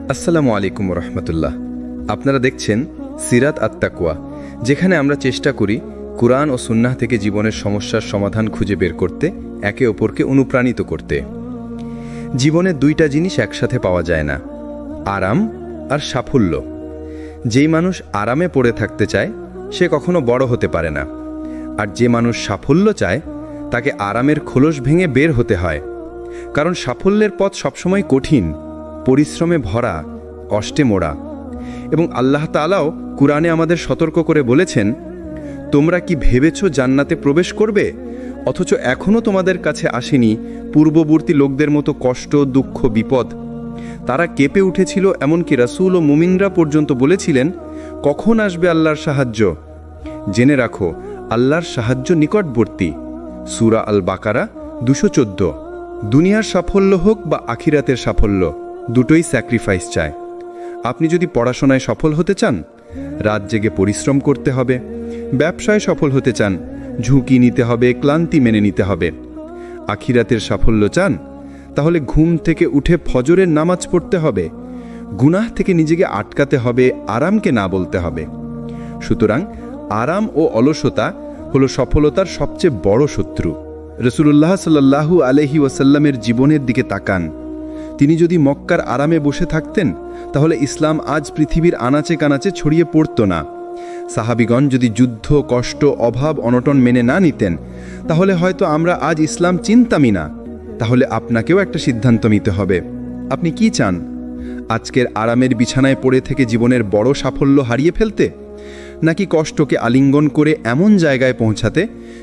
আসসালামু আলাইকুম রহমতুল্লাহ। আপনারা দেখছেন সিরাত আত-তাকওয়া, যেখানে আমরা চেষ্টা করি কুরআন ও সুন্নাহ থেকে জীবনের সমস্যার সমাধান খুঁজে বের করতে, একে অপরকে অনুপ্রাণিত করতে। জীবনে দুইটা জিনিস একসাথে পাওয়া যায় না, আরাম আর সাফল্য। যেই মানুষ আরামে পড়ে থাকতে চায় সে কখনো বড় হতে পারে না, আর যে মানুষ সাফল্য চায় তাকে আরামের খোলস ভেঙে বের হতে হয়। কারণ সাফল্যের পথ সবসময় কঠিন, পরিশ্রমে ভরা, কষ্টে মোড়া। এবং আল্লাহ তাআলাও কুরআনে আমাদের সতর্ক করে বলেছেন, তোমরা কি ভেবেছ জান্নাতে প্রবেশ করবে, অথচ এখনও তোমাদের কাছে আসেনি পূর্ববর্তী লোকদের মতো কষ্ট, দুঃখ, বিপদ। তারা কেঁপে উঠেছিল, এমনকি রাসূল ও মুমিনরা পর্যন্ত বলেছিলেন, কখন আসবে আল্লাহর সাহায্য? জেনে রাখো, আল্লাহর সাহায্য নিকটবর্তী। সূরা আল বাকারা 214। দুনিয়ার সাফল্য হোক বা আখিরাতের সাফল্য, দুটোই স্যাক্রিফাইস চায়। আপনি যদি পড়াশোনায় সফল হতে চান, রাত জেগে পরিশ্রম করতে হবে। ব্যবসায় সফল হতে চান, ঝুঁকি নিতে হবে, ক্লান্তি মেনে নিতে হবে। আখিরাতের সাফল্য চান, তাহলে ঘুম থেকে উঠে ফজরের নামাজ পড়তে হবে, গুনাহ থেকে নিজেকে আটকাতে হবে, আরামকে না বলতে হবে। সুতরাং আরাম ও অলসতা হলো সফলতার সবচেয়ে বড় শত্রু। রাসূলুল্লাহ সাল্লাল্লাহু আলাইহি ওয়াসাল্লামের জীবনের দিকে তাকান। তিনি যদি মক্কার আরামে বসে থাকতেন, তাহলে ইসলাম আজ পৃথিবীর আনাচে কানাচে ছড়িয়ে পড়ত না। সাহাবীগণ যদি যুদ্ধ, কষ্ট, অভাব, অনটন মেনে না নিতেন, তাহলে হয়তো আমরা আজ ইসলাম চিনতামই না। তাহলে আপনাকেও একটা সিদ্ধান্ত নিতে হবে। আপনি কি চান? আজকের আরামের বিছানায় পড়ে থেকে জীবনের বড় সাফল্য হারিয়ে ফেলতে, নাকি কষ্টকে আলিঙ্গন করে এমন জায়গায় পৌঁছাতে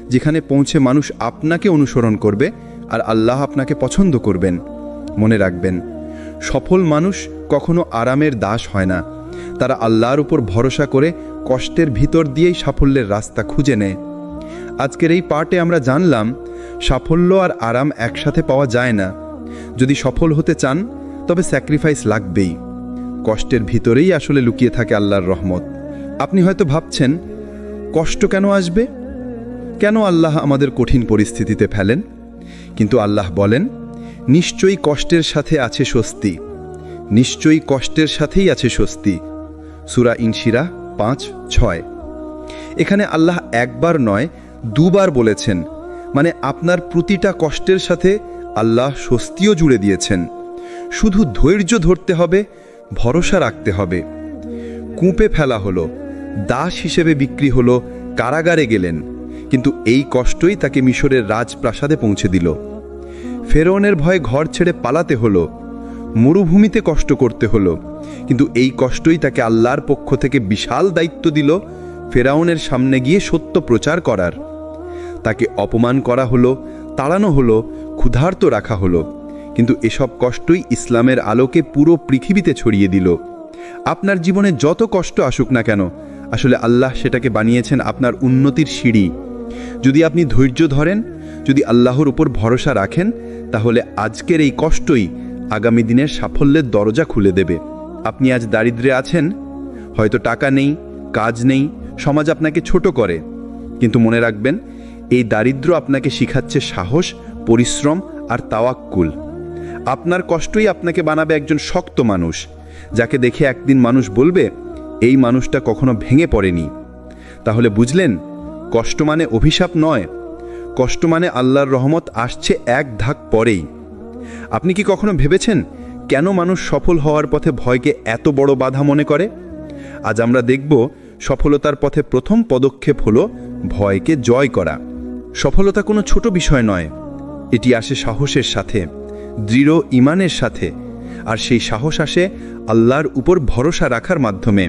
যেখানে পৌঁছে মানুষ আপনাকে অনুসরণ করবে আর আল্লাহ আপনাকে পছন্দ করবেন? মনে রাখবেন, সফল মানুষ কখনো আরামের দাস হয় না। তারা আল্লাহর উপর ভরসা করে কষ্টের ভিতর দিয়েই সাফল্যের রাস্তা খুঁজে নেয়। আজকের এই পার্টে আমরা জানলাম, সাফল্য আর আরাম একসাথে পাওয়া যায় না। যদি সফল হতে চান, তবে স্যাক্রিফাইস লাগবেই। কষ্টের ভিতরেই আসলে লুকিয়ে থাকে আল্লাহর রহমত। আপনি হয়তো ভাবছেন, কষ্ট কেন আসবে? কেন আল্লাহ আমাদের কঠিন পরিস্থিতিতে ফেলেন? কিন্তু আল্লাহ বলেন, নিশ্চয়ই কষ্টের সাথে আছে স্বস্তি, নিশ্চয়ই কষ্টের সাথেই আছে স্বস্তি। সূরা ইনশিরাহ 5:6। এখানে আল্লাহ একবার নয়, দুবার বলেছেন। মানে আপনার প্রতিটা কষ্টের সাথে আল্লাহ স্বস্তিও জুড়ে দিয়েছেন। শুধু ধৈর্য ধরতে হবে, ভরসা রাখতে হবে। কূপে ফেলা হলো, দাস হিসেবে বিক্রি হলো, কারাগারে গেলেন, কিন্তু এই কষ্টই তাকে মিশরের রাজপ্রাসাদে পৌঁছে দিল। ফেরাউনের ভয়ে ঘর ছেড়ে পালাতে হলো, মরুভূমিতে কষ্ট করতে হলো, কিন্তু এই কষ্টই তাকে আল্লাহর পক্ষ থেকে বিশাল দায়িত্ব দিল, ফেরাউনের সামনে গিয়ে সত্য প্রচার করার। তাকে অপমান করা হলো, তাড়ানো হলো, ক্ষুধার্ত রাখা হলো, কিন্তু এসব কষ্টই ইসলামের আলোকে পুরো পৃথিবীতে ছড়িয়ে দিল। আপনার জীবনে যত কষ্ট আসুক না কেন, আসলে আল্লাহ সেটাকে বানিয়েছেন আপনার উন্নতির সিঁড়ি। যদি আপনি ধৈর্য ধরেন, যদি আল্লাহর উপর ভরসা রাখেন, তাহলে আজকের এই কষ্টই আগামী দিনের সাফল্যের দরজা খুলে দেবে। আপনি আজ দারিদ্র্যে আছেন, হয়তো টাকা নেই, কাজ নেই, সমাজ আপনাকে ছোট করে, কিন্তু মনে রাখবেন, এই দারিদ্র্য আপনাকে শিখাচ্ছে সাহস, পরিশ্রম আর তাওয়াক্কুল। আপনার কষ্টই আপনাকে বানাবে একজন শক্ত মানুষ, যাকে দেখে একদিন মানুষ বলবে, এই মানুষটা কখনো ভেঙে পড়েনি। তাহলে বুঝলেন, কষ্ট মানে অভিশাপ নয়, কষ্ট মানে আল্লাহর রহমত আসছে এক ধাক পরেই। আপনি কি কখনো ভেবেছেন, কেন মানুষ সফল হওয়ার পথে ভয়কে এত বড় বাধা মনে করে? আজ আমরা দেখব, সফলতার পথে প্রথম পদক্ষেপ হলো ভয়কে জয় করা। সফলতা কোনো ছোট বিষয় নয়, এটি আসে সাহসের সাথে, দৃঢ় ঈমানের সাথে, আর সেই সাহস আসে আল্লাহর উপর ভরসা রাখার মাধ্যমে।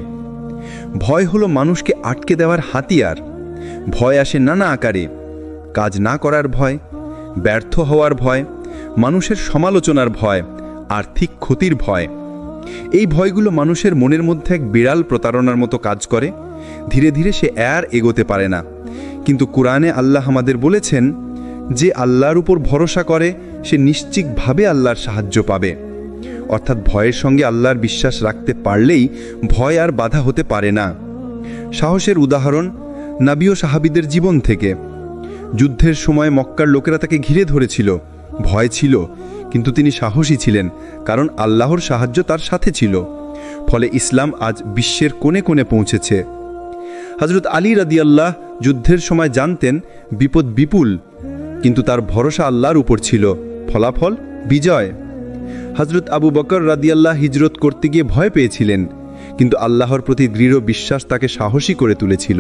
ভয় হলো মানুষকে আটকে দেওয়ার হাতিয়ার। ভয় আসে নানা আকারে, কাজ না করার ভয়, ব্যর্থ হওয়ার ভয়, মানুষের সমালোচনার ভয়, আর্থিক ক্ষতির ভয়। এই ভয়গুলো মানুষের মনের মধ্যে এক বিড়াল প্রতারণার মতো কাজ করে। ধীরে ধীরে সে আর এগোতে পারে না। কিন্তু কুরআনে আল্লাহ আমাদের বলেছেন, যে আল্লাহর উপর ভরসা করে সে নিশ্চিতভাবে আল্লাহর সাহায্য পাবে। অর্থাৎ ভয়ের সঙ্গে আল্লাহর বিশ্বাস রাখতে পারলেই ভয় আর বাধা হতে পারে না। সাহসের উদাহরণ নবী ও সাহাবীদের জীবন থেকে। যুদ্ধের সময় মক্কার লোকেরা তাকে ঘিরে ধরেছিল, ভয় ছিল, কিন্তু তিনি সাহসী ছিলেন, কারণ আল্লাহর সাহায্য তার সাথে ছিল। ফলে ইসলাম আজ বিশ্বের কোণে কোণে পৌঁছেছে। হযরত আলী রাদিয়াল্লাহ যুদ্ধের সময় জানতেন বিপদ বিপুল, কিন্তু তার ভরসা আল্লাহর উপর ছিল, ফলাফল বিজয়। হযরত আবু বকর রাদিয়াল্লাহ হিজরত করতে গিয়ে ভয় পেয়েছিলেন, কিন্তু আল্লাহর প্রতি দৃঢ় বিশ্বাস তাকে সাহসী করে তুলেছিল।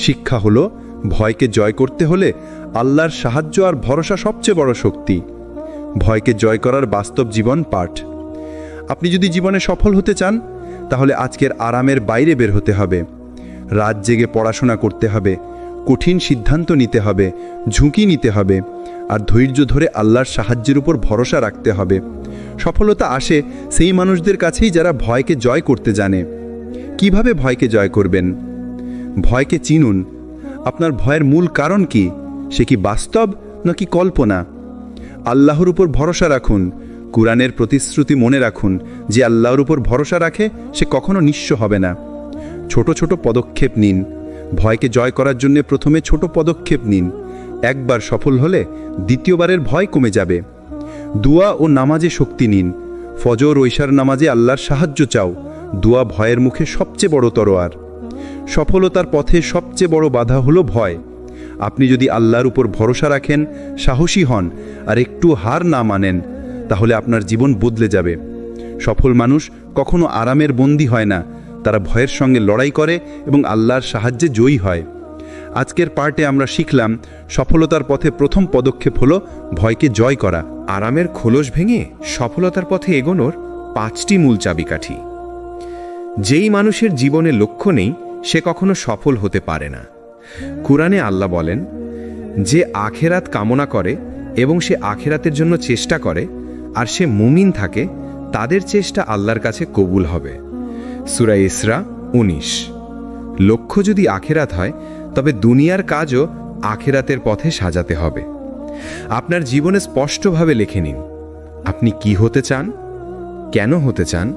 শিক্ষা হলো, ভয়কে জয় করতে হলে আল্লাহর সাহায্য আর ভরসা সবচেয়ে বড় শক্তি। ভয়কে জয় করার বাস্তব জীবন পাঠ। আপনি যদি জীবনে সফল হতে চান, তাহলে আজকের আরামের বাইরে বের হতে হবে। রাত জেগে পড়াশোনা করতে হবে, কঠিন সিদ্ধান্ত নিতে হবে, ঝুঁকি নিতে হবে, আর ধৈর্য ধরে আল্লাহর সাহায্যের উপর ভরসা রাখতে হবে। সফলতা আসে সেই মানুষদের কাছেই যারা ভয়কে জয় করতে জানে। কিভাবে ভয়কে জয় করবেন? ভয়কে চিনুন। আপনার ভয়ের মূল কারণ কি? সে কি বাস্তব নাকি কল্পনা? আল্লাহর উপর ভরসা রাখুন। কুরআনের প্রতিশ্রুতি মনে রাখুন, যে আল্লাহর উপর ভরসা রাখে সে কখনো নিঃস্ব হবে না। ছোট ছোট পদক্ষেপ নিন। ভয়কে জয় করার জন্য প্রথমে ছোট পদক্ষেপ নিন। একবার সফল হলে দ্বিতীয়বারের ভয় কমে যাবে। দোয়া ও নামাজে শক্তি নিন। ফজর ও ইশার নামাজে আল্লাহর সাহায্য চাও। দোয়া ভয়ের মুখে সবচেয়ে বড় তরোয়ার। সফলতার পথে সবচেয়ে বড় বাধা হলো ভয়। আপনি যদি আল্লাহর উপর ভরসা রাখেন, সাহসী হন, আর একটু হার না মানেন, তাহলে আপনার জীবন বদলে যাবে। সফল মানুষ কখনো আরামের বন্দী হয় না, তারা ভয়ের সঙ্গে লড়াই করে এবং আল্লাহর সাহায্যে জয়ী হয়। আজকের পার্টে আমরা শিখলাম, সফলতার পথে প্রথম পদক্ষেপ হলো ভয়কে জয় করা। আরামের খোলস ভেঙে সফলতার পথে এগোনোর 5টি মূল চাবিকাঠি। যেই মানুষের জীবনে লক্ষ্য নেই, সে কখনো সফল হতে পারে না। কুরআনে আল্লাহ বলেন, যে আখেরাত কামনা করে এবং সে আখেরাতের জন্য চেষ্টা করে আর সে মুমিন থাকে, তাদের চেষ্টা আল্লাহর কাছে কবুল হবে। সূরা ইসরা 19। লক্ষ্য যদি আখেরাত হয়, তবে দুনিয়ার কাজও আখেরাতের পথে সাজাতে হবে। আপনার জীবনে স্পষ্টভাবে লিখে নিন, আপনি কি হতে চান, কেন হতে চান,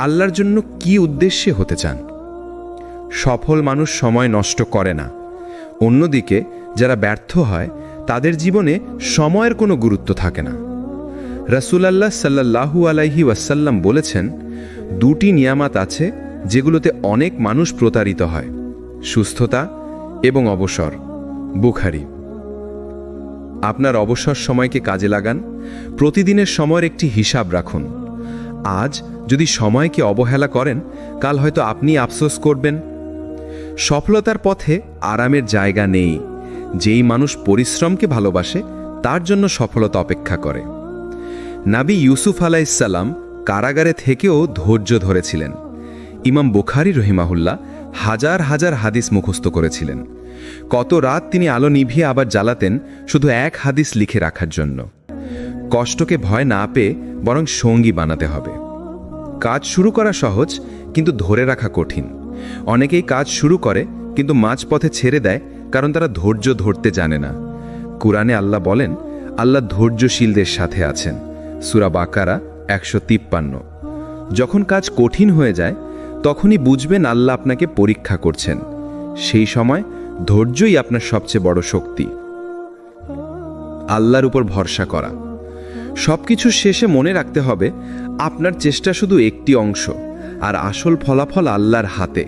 আল্লাহর জন্য কি উদ্দেশ্যে হতে চান। সফল মানুষ সময় নষ্ট করে না। অন্যদিকে যারা ব্যর্থ হয়, তাদের জীবনে সময়ের কোনো গুরুত্ব থাকে না। রাসূলুল্লাহ সাল্লাল্লাহু আলাইহি ওয়াসাল্লাম বলেছেন, 2টি নিয়ামত আছে যেগুলোতে অনেক মানুষ প্রতারিত হয়, সুস্থতা এবং অবসর। বুখারী। আপনার অবসর সময়কে কাজে লাগান। প্রতিদিনের সময়ের একটি হিসাব রাখুন। আজ যদি সময়কে অবহেলা করেন, কাল হয়তো আপনি আফসোস করবেন। সফলতার পথে আরামের জায়গা নেই। যেই মানুষ পরিশ্রমকে ভালোবাসে, তার জন্য সফলতা অপেক্ষা করে। নবী ইউসুফ আলাইহিসসালাম কারাগারে থেকেও ধৈর্য ধরেছিলেন। ইমাম বুখারী রহিমাহুল্লাহ হাজার হাজার হাদিস মুখস্থ করেছিলেন। কত রাত তিনি আলো নিভিয়ে আবার জ্বালাতেন শুধু এক হাদিস লিখে রাখার জন্য। কষ্টকে ভয় না পেয়ে বরং সঙ্গী বানাতে হবে। কাজ শুরু করা সহজ, কিন্তু ধরে রাখা কঠিন। অনেকেই কাজ শুরু করে কিন্তু মাঝপথে ছেড়ে দেয়, কারণ তারা ধৈর্য ধরতে জানে না। কুরআনে আল্লাহ বলেন, আল্লাহ ধৈর্যশীলদের সাথে আছেন। সূরা বাকারা 153। যখন কাজ কঠিন হয়ে যায়, তখনই বুঝবেন আল্লাহ আপনাকে পরীক্ষা করছেন। সেই সময় ধৈর্যই আপনার সবচেয়ে বড় শক্তি। আল্লাহর উপর ভরসা করা। সবকিছু শেষে মনে রাখতে হবে, আপনার চেষ্টা শুধু একটি অংশ, আর আসল ফলাফল আল্লাহর হাতে।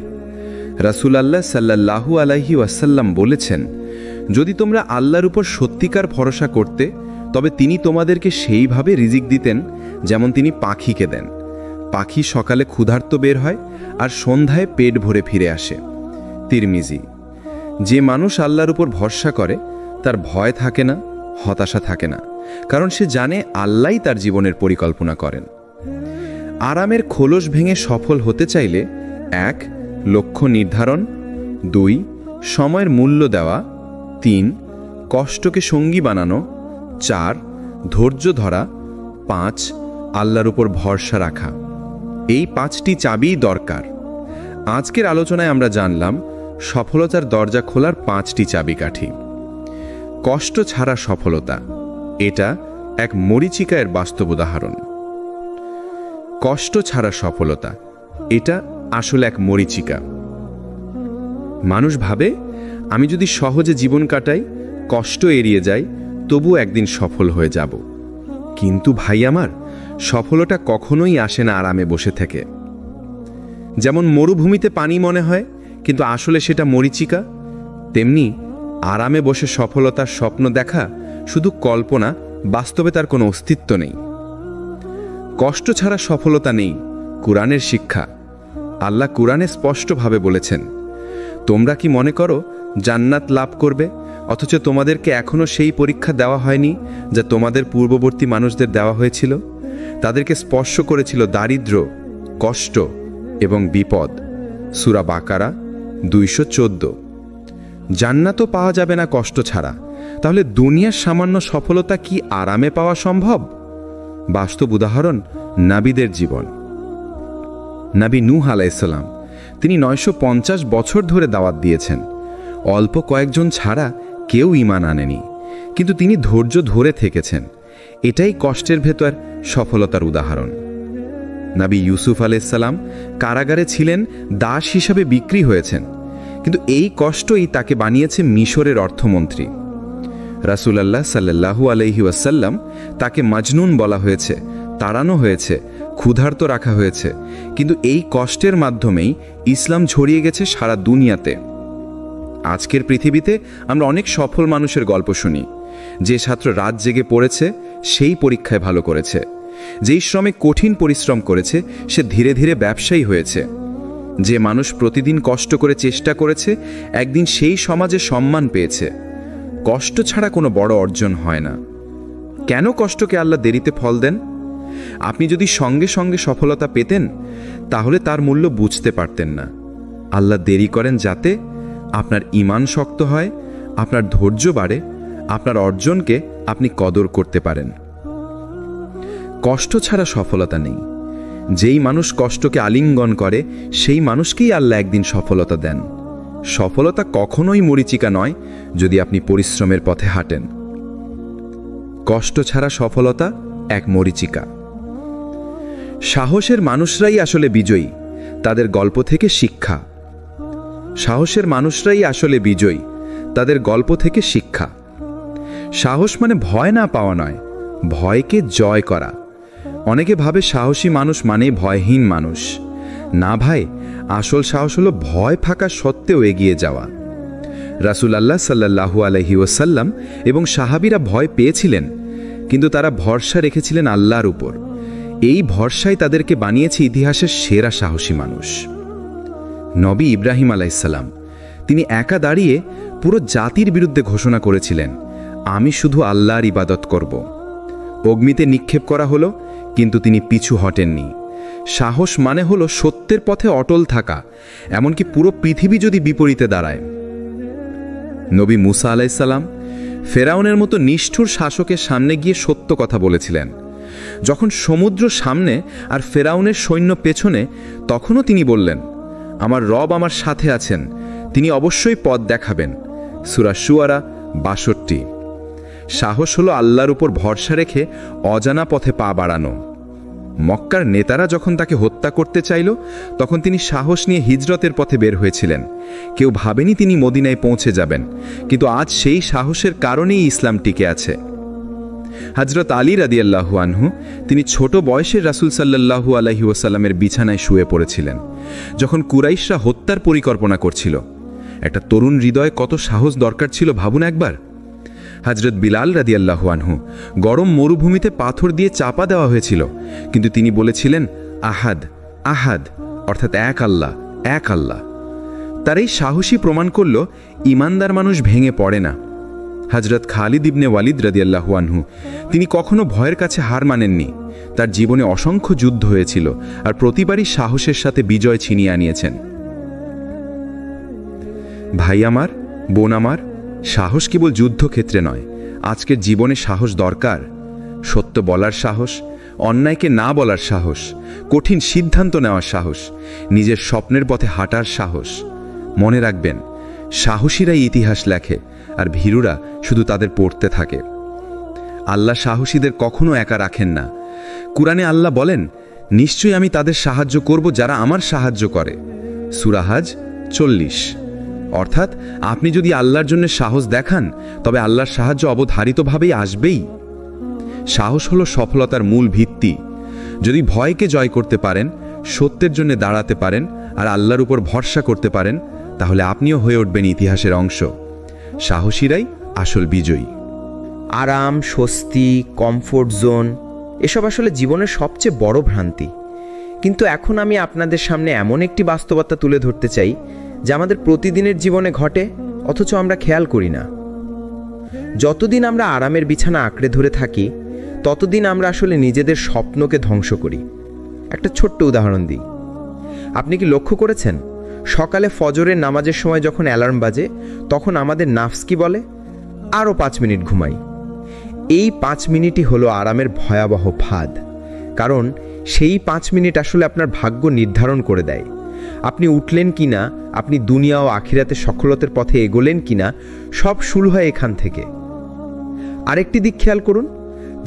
রাসূলুল্লাহ সাল্লাল্লাহু আলাইহি ওয়াসাল্লাম বলেছেন, যদি তোমরা আল্লাহর উপর সত্যিকার ভরসা করতে, তবে তিনি তোমাদেরকে সেইভাবে রিজিক দিতেন যেমন তিনি পাখিকে দেন। পাখি সকালে ক্ষুধার্ত বের হয় আর সন্ধ্যায় পেট ভরে ফিরে আসে। তিরমিজি। যে মানুষ আল্লাহর উপর ভরসা করে, তার ভয় থাকে না, হতাশা থাকে না, কারণ সে জানে আল্লাহই তার জীবনের পরিকল্পনা করেন। আরামের খোলস ভেঙে সফল হতে চাইলে 1. লক্ষ্য নির্ধারণ, 2. সময়ের মূল্য দেওয়া, 3. কষ্টকে সঙ্গী বানানো, 4. ধৈর্য ধরা, 5. আল্লাহর উপর ভরসা রাখা। এই 5টি চাবিই দরকার। আজকের আলোচনায় আমরা জানলাম সফলতার দরজা খোলার 5টি চাবিকাঠি। কষ্ট ছাড়া সফলতা, এটা এক মরীচিকার বাস্তব উদাহরণ। কষ্ট ছাড়া সফলতা, এটা আসলে এক মরীচিকা। মানুষ ভাবে, আমি যদি সহজে জীবন কাটাই, কষ্ট এড়িয়ে যাই, তবু একদিন সফল হয়ে যাব। কিন্তু ভাই আমার, সফলতা কখনোই আসে না আরামে বসে থেকে। যেমন মরুভূমিতে পানি মনে হয়, কিন্তু আসলে সেটা মরীচিকা, তেমনি আরামে বসে সফলতার স্বপ্ন দেখা শুধু কল্পনা, বাস্তবে তার কোনো অস্তিত্ব নেই। কষ্ট ছাড়া সফলতা নেই, কুরআনের শিক্ষা। আল্লাহ কুরআনে স্পষ্টভাবে বলেছেন, তোমরা কি মনে করো জান্নাত লাভ করবে, অথচ তোমাদেরকে এখনও সেই পরীক্ষা দেওয়া হয়নি যা তোমাদের পূর্ববর্তী মানুষদের দেওয়া হয়েছিল? তাদেরকে স্পর্শ করেছিল দারিদ্র্য, কষ্ট এবং বিপদ। সূরা বাকারা 214। জান্নাতও পাওয়া যাবে না কষ্ট ছাড়া, তাহলে দুনিয়ার সামান্য সফলতা কি আরামে পাওয়া সম্ভব? বাস্তব উদাহরণ নাবিদের জীবন। নবী নূহ আলাইহিসসালাম, তিনি 950 বছর ধরে দাওয়াত দিয়েছেন। অল্প কয়েকজন ছাড়া কেউ ঈমান আনেনি, কিন্তু তিনি ধৈর্য ধরে থেকেছেন। এটাই কষ্টের ভেতর সফলতার উদাহরণ। নবী ইউসুফ আলাইহিসসালাম কারাগারে ছিলেন, দাস হিসাবে বিক্রি হয়েছেন, কিন্তু এই কষ্টই তাকে বানিয়েছে মিশরের অর্থমন্ত্রী। রাসূলুল্লাহ সাল্লাল্লাহু আলাইহি ওয়াসাল্লাম, তাকে মাজনুন বলা হয়েছে, তাড়ানো হয়েছে, ক্ষুধার্ত রাখা হয়েছে, কিন্তু এই কষ্টের মাধ্যমেই ইসলাম ছড়িয়ে গেছে সারা দুনিয়াতে। আজকের পৃথিবীতে আমরা অনেক সফল মানুষের গল্প শুনি। যে ছাত্র রাত জেগে পড়েছে সেই পরীক্ষায় ভালো করেছে, যেই শ্রমে কঠিন পরিশ্রম করেছে সে ধীরে ধীরে ব্যবসায়ী হয়েছে। যে মানুষ প্রতিদিন কষ্ট করে চেষ্টা করেছে একদিন সেই সমাজে সম্মান পেয়েছে। কষ্ট ছাড়া কোনো বড় অর্জন হয় না। কেন কষ্টকে আল্লাহ দেরিতে ফল দেন? আপনি যদি সঙ্গে সঙ্গে সফলতা পেতেন তাহলে তার মূল্য বুঝতে পারতেন না। আল্লাহ দেরি করেন যাতে আপনার ঈমান শক্ত হয়, আপনার ধৈর্য বাড়ে, আপনার অর্জনকে আপনি কদর করতে পারেন। কষ্ট ছাড়া সফলতা নেই। যেই মানুষ কষ্টকে আলিঙ্গন করে সেই মানুষকেই আল্লাহ একদিন সফলতা দেন। সফলতা কখনোই মরীচিকা নয় যদি আপনি পরিশ্রমের পথে হাঁটেন। কষ্ট ছাড়া সফলতা এক মরীচিকা। সাহসের মানুষরাই আসলে বিজয়ী, তাদের গল্প থেকে শিক্ষা। সাহসের মানুষরাই আসলে বিজয়ী, তাদের গল্প থেকে শিক্ষা। সাহস মানে ভয় না পাওয়া নয়, ভয়কে জয় করা। অনেকে ভাবে সাহসী মানুষ মানে ভয়হীন মানুষ। না ভাই, আসল সাহস হলো ভয় থাকা সত্ত্বেও এগিয়ে যাওয়া। রাসূলুল্লাহ সাল্লাল্লাহু আলাইহি ওয়াসাল্লাম এবং সাহাবীরা ভয় পেয়েছিলেন, কিন্তু তারা ভরসা রেখেছিলেন আল্লাহর উপর। এই ভরসাই তাদেরকে বানিয়েছে ইতিহাসের সেরা সাহসী মানুষ। নবী ইব্রাহিম আলাইহিসসালাম, তিনি একা দাঁড়িয়ে পুরো জাতির বিরুদ্ধে ঘোষণা করেছিলেন, আমি শুধু আল্লাহর ইবাদত করব। অগ্নিতে নিক্ষেপ করা হলো, কিন্তু তিনি পিছু হটেননি। সাহস মানে হলো সত্যের পথে অটল থাকা, এমনকি পুরো পৃথিবী যদি বিপরীতে দাঁড়ায়। নবী মুসা আলাইহিসসালাম ফেরাউনের মতো নিষ্ঠুর শাসকের সামনে গিয়ে সত্য কথা বলেছিলেন। যখন সমুদ্র সামনে আর ফেরাউনের সৈন্য পেছনে, তখনও তিনি বললেন, আমার রব আমার সাথে আছেন, তিনি অবশ্যই পথ দেখাবেন। সূরা শুআরা ৬২। সাহস হলো আল্লাহর উপর ভরসা রেখে অজানা পথে পা বাড়ানো। মক্কার নেতারা যখন তাকে হত্যা করতে চাইল, তখন তিনি সাহস নিয়ে হিজরতের পথে বের হয়েছিলেন। কেউ ভাবেনি তিনি মদিনায় পৌঁছে যাবেন, কিন্তু আজ সেই সাহসের কারণেই ইসলাম টিকে আছে। হযরত আলী রাদিয়াল্লাহু আনহু, তিনি ছোট বয়সের রাসূল সাল্লাল্লাহু আলাইহি ওয়াসাল্লামের বিছানায় শুয়ে পড়েছিলেন যখন কুরাইশরা হত্যার পরিকল্পনা করছিল। একটা তরুণ হৃদয়ে কত সাহস দরকার ছিল ভাবুন একবার। হযরত বিলাল রাদিয়াল্লাহু আনহু, গরম মরুভূমিতে পাথর দিয়ে চাপা দেওয়া হয়েছিল, কিন্তু তিনি বলেছিলেন আহাদ আহাদ, অর্থাৎ এক আল্লাহ, এক আল্লাহ। তার এই সাহসী প্রমাণ করল ঈমানদার মানুষ ভেঙে পড়ে না। হযরত খালিদ ইবনে ওয়ালিদ রাদিয়াল্লাহু আনহু, তিনি কখনো ভয়ের কাছে হার মানেননি। তার জীবনে অসংখ্য যুদ্ধ হয়েছিল, আর প্রতিবারই সাহসের সাথে বিজয় ছিনিয়ে আনিয়েছেন। ভাই আমার, বোন আমার, সাহস কেবল যুদ্ধক্ষেত্রে নয়, আজকের জীবনে সাহস দরকার। সত্য বলার সাহস, অন্যায়কে না বলার সাহস, কঠিন সিদ্ধান্ত নেওয়ার সাহস, নিজের স্বপ্নের পথে হাঁটার সাহস। মনে রাখবেন, সাহসীরাই ইতিহাস লেখে, আর ভীরুরা শুধু তাদের পড়তে থাকে। আল্লাহ সাহসীদের কখনো একা রাখেন না। কুরআনে আল্লাহ বলেন, নিশ্চয়ই আমি তাদের সাহায্য করব যারা আমার সাহায্য করে। সূরা হাজ 40। অর্থাৎ আপনি যদি আল্লাহর জন্য সাহস দেখান তবে আল্লাহর সাহায্য অবধারিতভাবেই আসবেই। সাহস হলো সফলতার মূল ভিত্তি। যদি ভয়কে জয় করতে পারেন, সত্যের জন্য দাঁড়াতে পারেন আর আল্লাহর উপর ভরসা করতে পারেন, তাহলে আপনিও হয়ে উঠবেন ইতিহাসের অংশ। সাহসীরাই আসল বিজয়ী। আরাম, স্বস্তি, কমফোর্ট জোন এসব আসলে জীবনের সবচেয়ে বড় ভ্রান্তি। কিন্তু এখন আমি আপনাদের সামনে এমন একটি বাস্তবতা তুলে ধরতে চাই যা আমাদের প্রতিদিনের জীবনে ঘটে, অথচ আমরা খেয়াল করি না। যতদিন আমরা আরামের বিছানা আঁকড়ে ধরে থাকি, ততদিন আমরা আসলে নিজেদের স্বপ্নকে ধ্বংস করি। একটা ছোট্ট উদাহরণ দিই। আপনি কি লক্ষ্য করেছেন, সকালে ফজরের নামাজের সময় যখন অ্যালার্ম বাজে, তখন আমাদের নাফস কি বলে? আরও 5 মিনিট ঘুমাই। এই 5 মিনিটই হলো আরামের ভয়াবহ ফাঁদ। কারণ সেই 5 মিনিট আসলে আপনার ভাগ্য নির্ধারণ করে দেয়। আপনি উঠলেন কিনা, আপনি দুনিয়া ও আখিরাতে সফলতার পথে এগোলেন কিনা, সব শুরু হয় এখান থেকে। আরেকটি দিক খেয়াল করুন,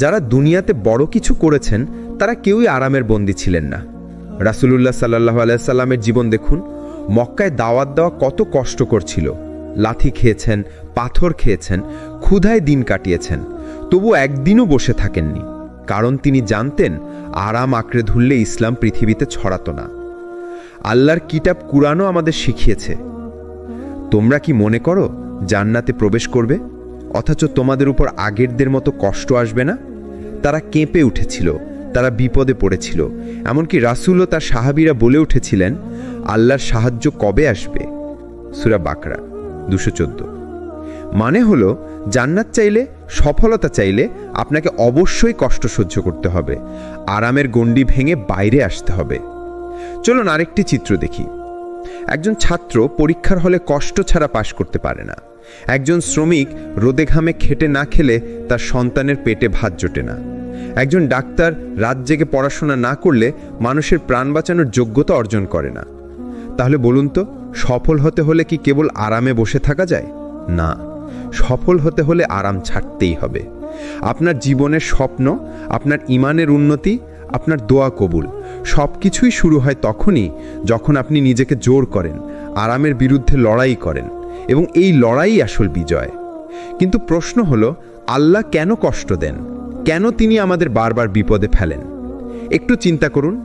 যারা দুনিয়াতে বড় কিছু করেছেন তারা কেউই আরামের বন্দী ছিলেন না। রাসূলুল্লাহ সাল্লাল্লাহু আলাইহি সাল্লামের জীবন দেখুন। মক্কায় দাওয়াত দেওয়া কত কষ্টকর ছিল। লাথি খেয়েছেন, পাথর খেয়েছেন, ক্ষুধায় দিন কাটিয়েছেন, তবু একদিনও বসে থাকেননি। কারণ তিনি জানতেন আরাম আঁকড়ে ধরলে ইসলাম পৃথিবীতে ছড়াতো না। আল্লাহর কিতাব কুরআনও আমাদের শিখিয়েছে, তোমরা কি মনে করো জান্নাতে প্রবেশ করবে, অথচ তোমাদের উপর আগেরদের মতো কষ্ট আসবে না? তারা কেঁপে উঠেছিল, তারা বিপদে পড়েছিল। এমনকি রাসূল ও তার সাহাবীরা বলে উঠেছিলেন, আল্লাহর সাহায্য কবে আসবে? সূরা বাকরা 214। মানে হলো, জান্নাত চাইলে, সফলতা চাইলে আপনাকে অবশ্যই কষ্ট সহ্য করতে হবে, আরামের গণ্ডি ভেঙে বাইরে আসতে হবে। চলুন আরেকটি চিত্র দেখি। একজন ছাত্র পরীক্ষার হলে কষ্ট ছাড়া পাশ করতে পারে না। একজন শ্রমিক রোদে ঘামে খেটে না খেলে তার সন্তানের পেটে ভাত জোটে না। একজন ডাক্তার রাত জেগে পড়াশোনা না করলে মানুষের প্রাণ বাঁচানোর যোগ্যতা অর্জন করে না। তাহলে বলুন তো, সফল হতে হলে কি কেবল আরামে বসে থাকা যায়? না, সফল হতে হলে আরাম ছাড়তেই হবে। আপনার জীবনের স্বপ্ন, আপনার ঈমানের উন্নতি, আপনার দোয়া কবুল সব কিছুই শুরু হয় তখনই যখন আপনি নিজেকে জোর করেন, আরামের বিরুদ্ধে লড়াই করেন, এবং এই লড়াই আসল বিজয়। কিন্তু প্রশ্ন হলো, আল্লাহ কেন কষ্ট দেন? কেন তিনি আমাদের বারবার বিপদে ফেলেন? একটু চিন্তা করুন।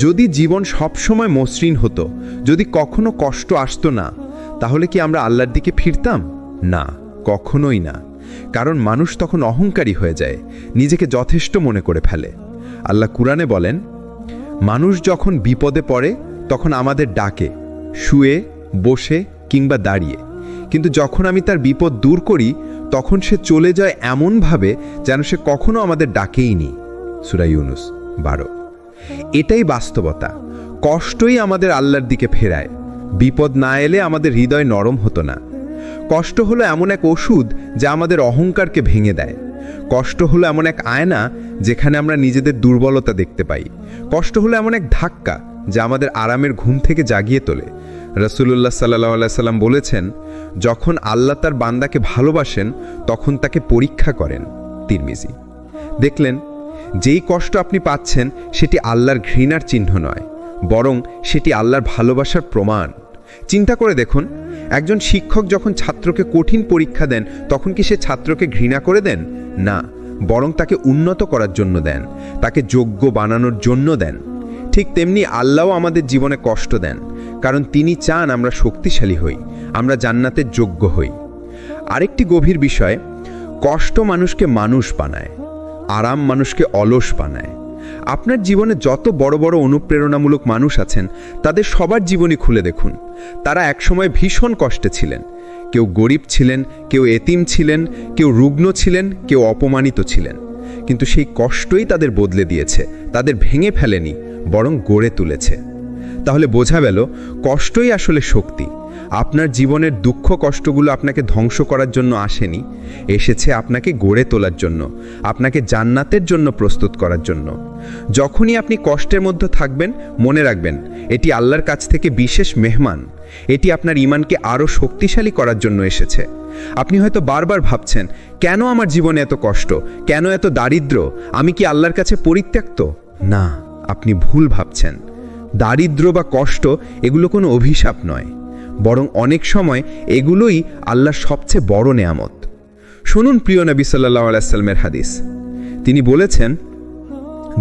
যদি জীবন সবসময় মসৃণ হতো, যদি কখনো কষ্ট আসতো না, তাহলে কি আমরা আল্লাহর দিকে ফিরতাম? না, কখনোই না। কারণ মানুষ তখন অহংকারী হয়ে যায়, নিজেকে যথেষ্ট মনে করে ফেলে। আল্লাহ কুরআনে বলেন, মানুষ যখন বিপদে পড়ে তখন আমাদের ডাকে, শুয়ে, বসে কিংবা দাঁড়িয়ে। কিন্তু যখন আমি তার বিপদ দূর করি, তখন সে চলে যায় এমনভাবে যেন সে কখনো আমাদের ডাকেই নি। সূরা ইউনুস 12। এটাই বাস্তবতা। কষ্টই আমাদের আল্লাহর দিকে ফেরায়। বিপদ না এলে আমাদের হৃদয় নরম হতো না। কষ্ট হলো এমন এক ওষুধ যা আমাদের অহংকারকে ভেঙে দেয়। কষ্ট হলো এমন এক আয়না যেখানে আমরা নিজেদের দুর্বলতা দেখতে পাই। কষ্ট হলো এমন এক ধাক্কা যা আমাদের আরামের ঘুম থেকে জাগিয়ে তোলে। রাসূলুল্লাহ সাল্লাল্লাহু আলাইহি সাল্লাম বলেছেন, যখন আল্লাহ তার বান্দাকে ভালোবাসেন তখন তাকে পরীক্ষা করেন। তিরমিজি। দেখলেন, যেই কষ্ট আপনি পাচ্ছেন সেটি আল্লাহর ঘৃণার চিহ্ন নয়, বরং সেটি আল্লাহর ভালোবাসার প্রমাণ। চিন্তা করে দেখুন, একজন শিক্ষক যখন ছাত্রকে কঠিন পরীক্ষা দেন, তখন কি সে ছাত্রকে ঘৃণা করে দেন? না, বরং তাকে উন্নত করার জন্য দেন, তাকে যোগ্য বানানোর জন্য দেন। ঠিক তেমনি আল্লাহও আমাদের জীবনে কষ্ট দেন, কারণ তিনি চান আমরা শক্তিশালী হই, আমরা জান্নাতের যোগ্য হই। আরেকটি গভীর বিষয়, কষ্ট মানুষকে মানুষ বানায়, আরাম মানুষকে অলস বানায়। আপনার জীবনে যত বড় বড় অনুপ্রেরণামূলক মানুষ আছেন, তাদের সবার জীবনী খুলে দেখুন। তারা একসময় ভীষণ কষ্টে ছিলেন। কেউ গরিব ছিলেন, কেউ এতিম ছিলেন, কেউ রুগ্ন ছিলেন, কেউ অপমানিত ছিলেন। কিন্তু সেই কষ্টই তাদের বদলে দিয়েছে, তাদের ভেঙে ফেলেনি, বরং গড়ে তুলেছে। তাহলে বোঝা গেল, কষ্টই আসলে শক্তি। আপনার জীবনের দুঃখ কষ্টগুলো আপনাকে ধ্বংস করার জন্য আসেনি, এসেছে আপনাকে গড়ে তোলার জন্য, আপনাকে জান্নাতের জন্য প্রস্তুত করার জন্য। যখনই আপনি কষ্টের মধ্যে থাকবেন, মনে রাখবেন এটি আল্লাহর কাছ থেকে বিশেষ মেহমান। এটি আপনার ঈমানকে আরও শক্তিশালী করার জন্য এসেছে। আপনি হয়তো বারবার ভাবছেন, কেন আমার জীবনে এত কষ্ট, কেন এত দারিদ্র্য, আমি কি আল্লাহর কাছে পরিত্যক্ত? না, আপনি ভুল ভাবছেন। দারিদ্র্য বা কষ্ট এগুলো কোনো অভিশাপ নয়, বরং অনেক সময় এগুলোই আল্লাহর সবচেয়ে বড় নেয়ামত। শুনুন প্রিয় নবী সাল্লাল্লাহু আলাইহি ওয়াসাল্লামের হাদিস। তিনি বলেছেন,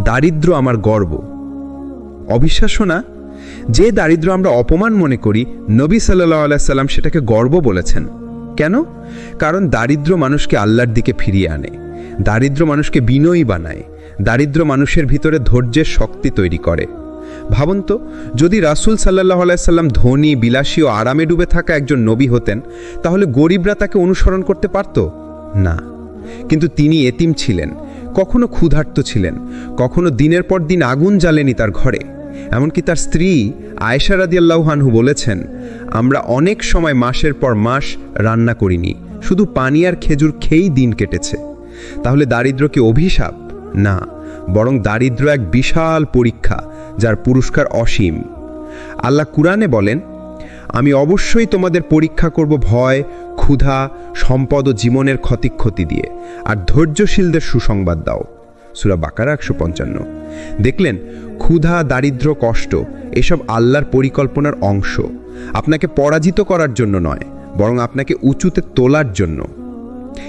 দারিদ্র আমার গর্ব। অবিশ্বাস্য না? যে দারিদ্র আমরা অপমান মনে করি, নবী সাল্লাল্লাহু আলাইহি ওয়াসাল্লাম সেটাকে গর্ব বলেছেন। কেন? কারণ দারিদ্র মানুষকে আল্লাহর দিকে ফিরিয়ে আনে, দারিদ্র মানুষকে বিনয়ী বানায়, দারিদ্র মানুষের ভিতরে ধৈর্যের শক্তি তৈরি করে। ভাবুন তো, যদি রাসূল সাল্লাল্লাহু আলাইহি সাল্লাম ধনী, বিলাসী ও আরামে ডুবে থাকা একজন নবী হতেন, তাহলে গরিবরা তাকে অনুসরণ করতে পারত না। কিন্তু তিনি এতিম ছিলেন, কখনো ক্ষুধার্ত ছিলেন, কখনো দিনের পর দিন আগুন জ্বালেনি তার ঘরে। এমনকি তার স্ত্রী আয়েশা রাদিয়াল্লাহু আনহা বলেছেন, আমরা অনেক সময় মাসের পর মাস রান্না করিনি, শুধু পানি আর খেজুর খেয়েই দিন কেটেছে। তাহলে দারিদ্র কি অভিশাপ? না, বরং দারিদ্র এক বিশাল পরীক্ষা, যার পুরস্কার অসীম। আল্লাহ কুরআনে বলেন, আমি অবশ্যই তোমাদের পরীক্ষা করব ভয়, ক্ষুধা, সম্পদ ও জীবনের ক্ষতি দিয়ে, আর ধৈর্যশীলদের সুসংবাদ দাও। সূরা বাকারা 155। দেখলেন, ক্ষুধা, দারিদ্র, কষ্ট এসব আল্লাহর পরিকল্পনার অংশ, আপনাকে পরাজিত করার জন্য নয়, বরং আপনাকে উঁচুতে তোলার জন্য।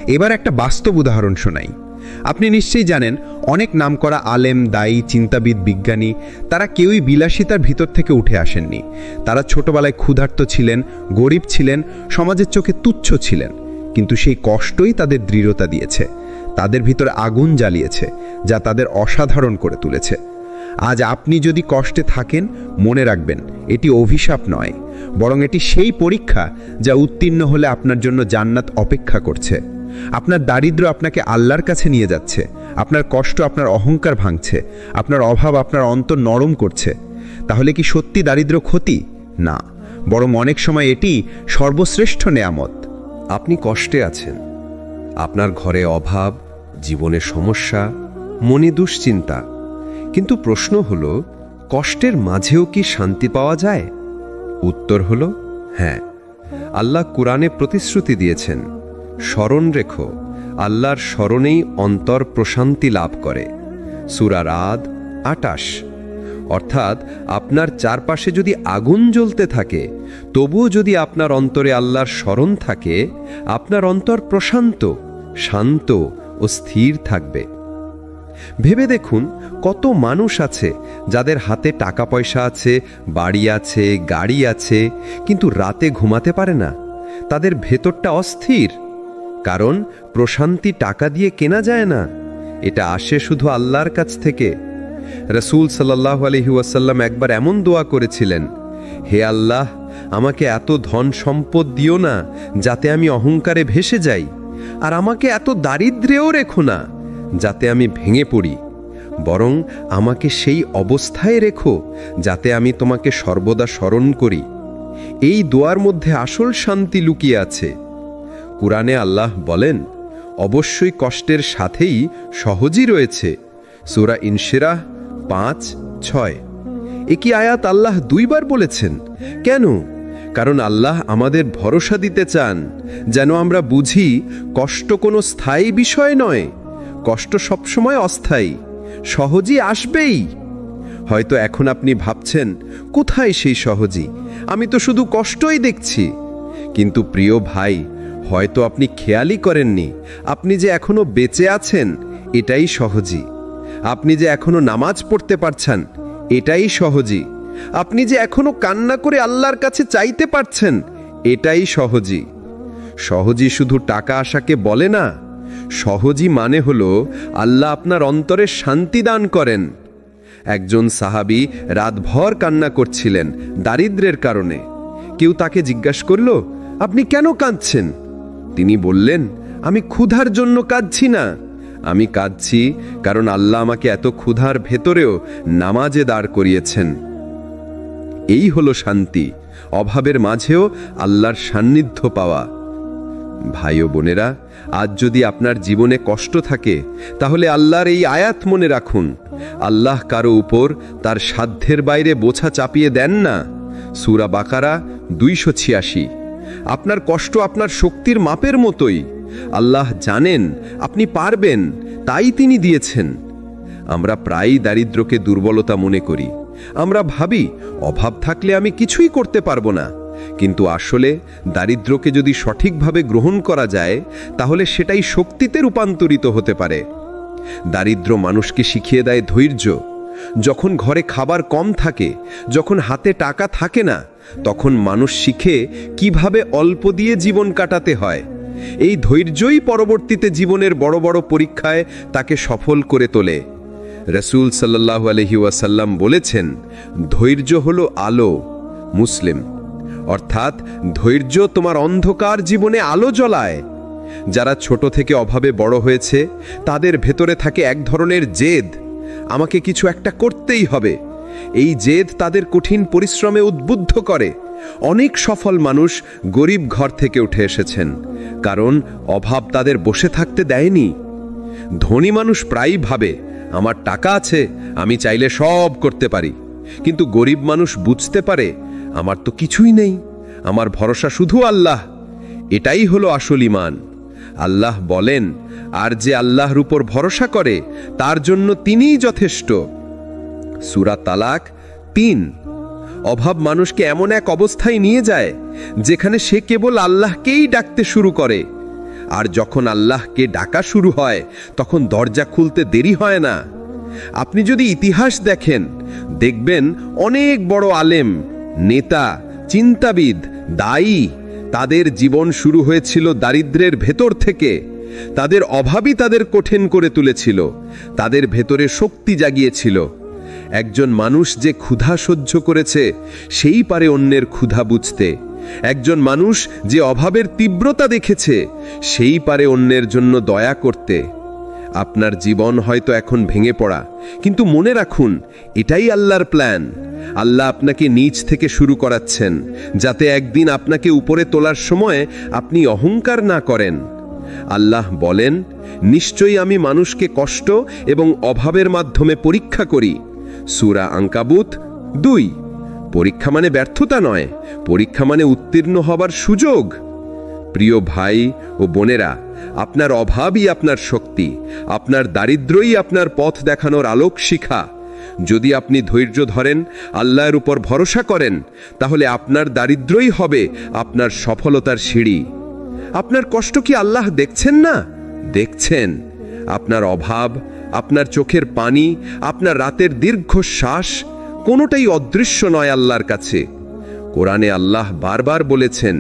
এবার একটা বাস্তব উদাহরণ শোনাই। আপনি নিশ্চয়ই জানেন, অনেক নামকরা আলেম, দায়ী, চিন্তাবিদ, বিজ্ঞানী, তারা কেউই বিলাসিতার ভিতর থেকে উঠে আসেননি। তারা ছোটবেলায় ক্ষুধার্ত ছিলেন, গরিব ছিলেন, সমাজের চোখে তুচ্ছ ছিলেন। কিন্তু সেই কষ্টই তাদের দৃঢ়তা দিয়েছে, তাদের ভিতরে আগুন জ্বালিয়েছে, যা তাদের অসাধারণ করে তুলেছে। আজ আপনি যদি কষ্টে থাকেন, মনে রাখবেন, এটি অভিশাপ নয়, বরং এটি সেই পরীক্ষা যা উত্তীর্ণ হলে আপনার জন্য জান্নাত অপেক্ষা করছে। আপনার দারিদ্র আপনাকে আল্লাহর কাছে নিয়ে যাচ্ছে, আপনার কষ্ট আপনার অহংকার ভাঙছে, আপনার অভাব আপনার অন্তর নরম করছে। তাহলে কি সত্যি দারিদ্র ক্ষতি? না, বরং অনেক সময় এটি সর্বশ্রেষ্ঠ নেয়ামত। আপনি কষ্টে আছেন, আপনার ঘরে অভাব, জীবনে সমস্যা, মনে দুশ্চিন্তা। কিন্তু প্রশ্ন হলো, কষ্টের মাঝেও কি শান্তি পাওয়া যায়? উত্তর হলো হ্যাঁ। আল্লাহ কুরআনে প্রতিশ্রুতি দিয়েছেন, স্মরণ রেখো, আল্লাহর স্মরণেই অন্তর প্রশান্তি লাভ করে। সূরা রাদ 28। অর্থাৎ আপনার চারপাশে যদি আগুন জ্বলতে থাকে, তবুও যদি আপনার অন্তরে আল্লাহর স্মরণ থাকে, আপনার অন্তর প্রশান্ত, শান্ত ও স্থির থাকবে। ভেবে দেখুন, কত মানুষ আছে যাদের হাতে টাকা পয়সা আছে, বাড়ি আছে, গাড়ি আছে, কিন্তু রাতে ঘুমাতে পারে না। তাদের ভেতরটা অস্থির, কারণ প্রশান্তি টাকা দিয়ে কেনা যায় না, এটা আসে শুধু আল্লাহর কাছ থেকে। রাসূল সাল্লাল্লাহু আলাইহি ওয়াসাল্লাম একবার এমন দোয়া করেছিলেন, হে আল্লাহ, আমাকে এত ধন সম্পদ দিও না যাতে আমি অহংকারে ভেসে যাই, আর আমাকে এত দারিদ্র্যেও রেখো না যাতে আমি ভেঙে পড়ি, বরং আমাকে সেই অবস্থায় রেখো যাতে আমি তোমাকে সর্বদা স্মরণ করি। এই দোয়ার মধ্যে আসল শান্তি লুকিয়ে আছে। কুরআনে আল্লাহ বলেন, অবশ্যই কষ্টের সাথেই সহজই রয়েছে। সূরা ইনশিরাহ 5:6। একই আয়াত আল্লাহ দুইবার বলেছেন। কেন? কারণ আল্লাহ আমাদের ভরসা দিতে চান, যেন আমরা বুঝি কষ্ট কোনো স্থায়ী বিষয় নয়, কষ্ট সবসময় অস্থায়ী, সহজই আসবেই। হয়তো এখন আপনি ভাবছেন, কোথায় সেই সহজই? আমি তো শুধু কষ্টই দেখছি। কিন্তু প্রিয় ভাই, হয়তো আপনি খেয়ালই করেননি, আপনি যে এখনো বেঁচে আছেন এটাই সহজই। আপনি যে এখনো নামাজ পড়তে পারছেন এটাই সহজই। আপনি যে এখনো কান্না করে আল্লাহর কাছে চাইতে পারছেন এটাই সহজই। সহজই শুধু টাকা আসাকে বলে না, সহজই মানে হলো আল্লাহ আপনার অন্তরে শান্তি দান করেন। একজন সাহাবী রাতভর কান্না করছিলেন দারিদ্র্যের কারণে। কেউ তাকে জিজ্ঞাসা করল, আপনি কেন কাঁদছেন? তিনি বললেন, আমি ক্ষুধার জন্য কাঁদছি না, আমি কাঁদছি কারণ আল্লাহ আমাকে এত ক্ষুধার ভেতরেও নামাজে দাঁড় করিয়েছেন। এই হলো শান্তি, অভাবের মাঝেও আল্লাহর সান্নিধ্য পাওয়া। ভাই ও বোনেরা, আজ যদি আপনার জীবনে কষ্ট থাকে, তাহলে আল্লাহর এই আয়াত মনে রাখুন, আল্লাহ কারো উপর তার সাধ্যের বাইরে বোঝা চাপিয়ে দেন না। সূরা বাকারা 286। আপনার কষ্ট আপনার শক্তির মাপের মতোই। আল্লাহ জানেন আপনি পারবেন, তাই তিনি দিয়েছেন। আমরা প্রায়ই দারিদ্র্যকে দুর্বলতা মনে করি। আমরা ভাবি, অভাব থাকলে আমি কিছুই করতে পারবো না। কিন্তু আসলে দারিদ্র্যকে যদি সঠিকভাবে গ্রহণ করা যায় তাহলে সেটাই শক্তিতে রূপান্তরিত হতে পারে। দারিদ্র্য মানুষকে শিখিয়ে দেয় ধৈর্য। যখন ঘরে খাবার কম থাকে, যখন হাতে টাকা থাকে না, তখন মানুষ শিখে কিভাবে অল্প দিয়ে জীবন কাটাতে হয়। এই ধৈর্যই পরবর্তীতে জীবনের বড় বড় পরীক্ষায় তাকে সফল করে তোলে। রাসূল সাল্লাল্লাহু আলাইহি ওয়াসাল্লাম বলেছেন, ধৈর্য হলো আলো। মুসলিম। অর্থাৎ ধৈর্য তোমার অন্ধকার জীবনে আলো জ্বলায়। যারা ছোট থেকে অভাবে বড় হয়েছে তাদের ভেতরে থাকে এক ধরনের জেদ, আমাকে কিছু একটা করতেই হবে। এই জেদ তাদের কঠিন পরিশ্রমে উদ্বুদ্ধ করে। অনেক সফল মানুষ গরিব ঘর থেকে উঠে এসেছেন, কারণ অভাব তাদের বসে থাকতে দেয়নি। ধনী মানুষ প্রায়ই ভাবে, আমার টাকা আছে, আমি চাইলে সব করতে পারি। কিন্তু গরিব মানুষ বুঝতে পারে, আমার তো কিছুই নেই, আমার ভরসা শুধু আল্লাহ। এটাই হলো আসল ঈমান। আল্লাহ বলেন, আর যে আল্লাহর উপর ভরসা করে তার জন্য তিনিই যথেষ্ট। সূরা তালাক ৩। অভাব মানুষকে এমন এক অবস্থায় নিয়ে যায় যেখানে সে কেবল আল্লাহকেই ডাকতে শুরু করে। আর যখন আল্লাহকে ডাকা শুরু হয় তখন দরজা খুলতে দেরি হয় না। আপনি যদি ইতিহাস দেখেন, দেখবেন অনেক বড় আলেম, নেতা, চিন্তাবিদ, দায়ী, তাদের জীবন শুরু হয়েছিল দারিদ্র্যের ভেতর থেকে। তাদের অভাবই তাদের কঠিন করে তুলেছিল, তাদের ভেতরে শক্তি জাগিয়েছিল। একজন মানুষ যে ক্ষুধা সহ্য করেছে সেই পারে অন্যের ক্ষুধা বুঝতে। একজন মানুষ যে অভাবের তীব্রতা দেখেছে সেই পারে অন্যের জন্য দয়া করতে। আপনার জীবন হয়তো এখন ভেঙে পড়া, কিন্তু মনে রাখুন, এটাই আল্লাহর প্ল্যান। আল্লাহ আপনাকে নিচ থেকে শুরু করাচ্ছেন, যাতে একদিন আপনাকে উপরে তোলার সময় আপনি অহংকার না করেন। আল্লাহ বলেন, নিশ্চয়ই আমি মানুষকে কষ্ট এবং অভাবের মাধ্যমে পরীক্ষা করি। সূরা আনকাবুত ২। পরীক্ষা মানে ব্যর্থতা নয়, পরীক্ষা মানে উত্তীর্ণ হবার সুযোগ। প্রিয় ভাই ও বোনেরা, আপনার অভাবই আপনার শক্তি, আপনার দারিদ্র্যই আপনার পথ দেখানোর আলোক শিখা। যদি আপনি ধৈর্য ধরেন, আল্লাহর উপর ভরসা করেন, তাহলে আপনার দারিদ্র্যই হবে আপনার সফলতার সিঁড়ি। আপনার কষ্ট কি আল্লাহ দেখছেন না? দেখছেন। আপনার অভাব, আপনার চোখের পানি, আপনার রাতের দীর্ঘশ্বাস, কোনোটাই অদৃশ্য নয় আল্লাহর কাছে। কোরআনে আল্লাহ বারবার বলেছেন,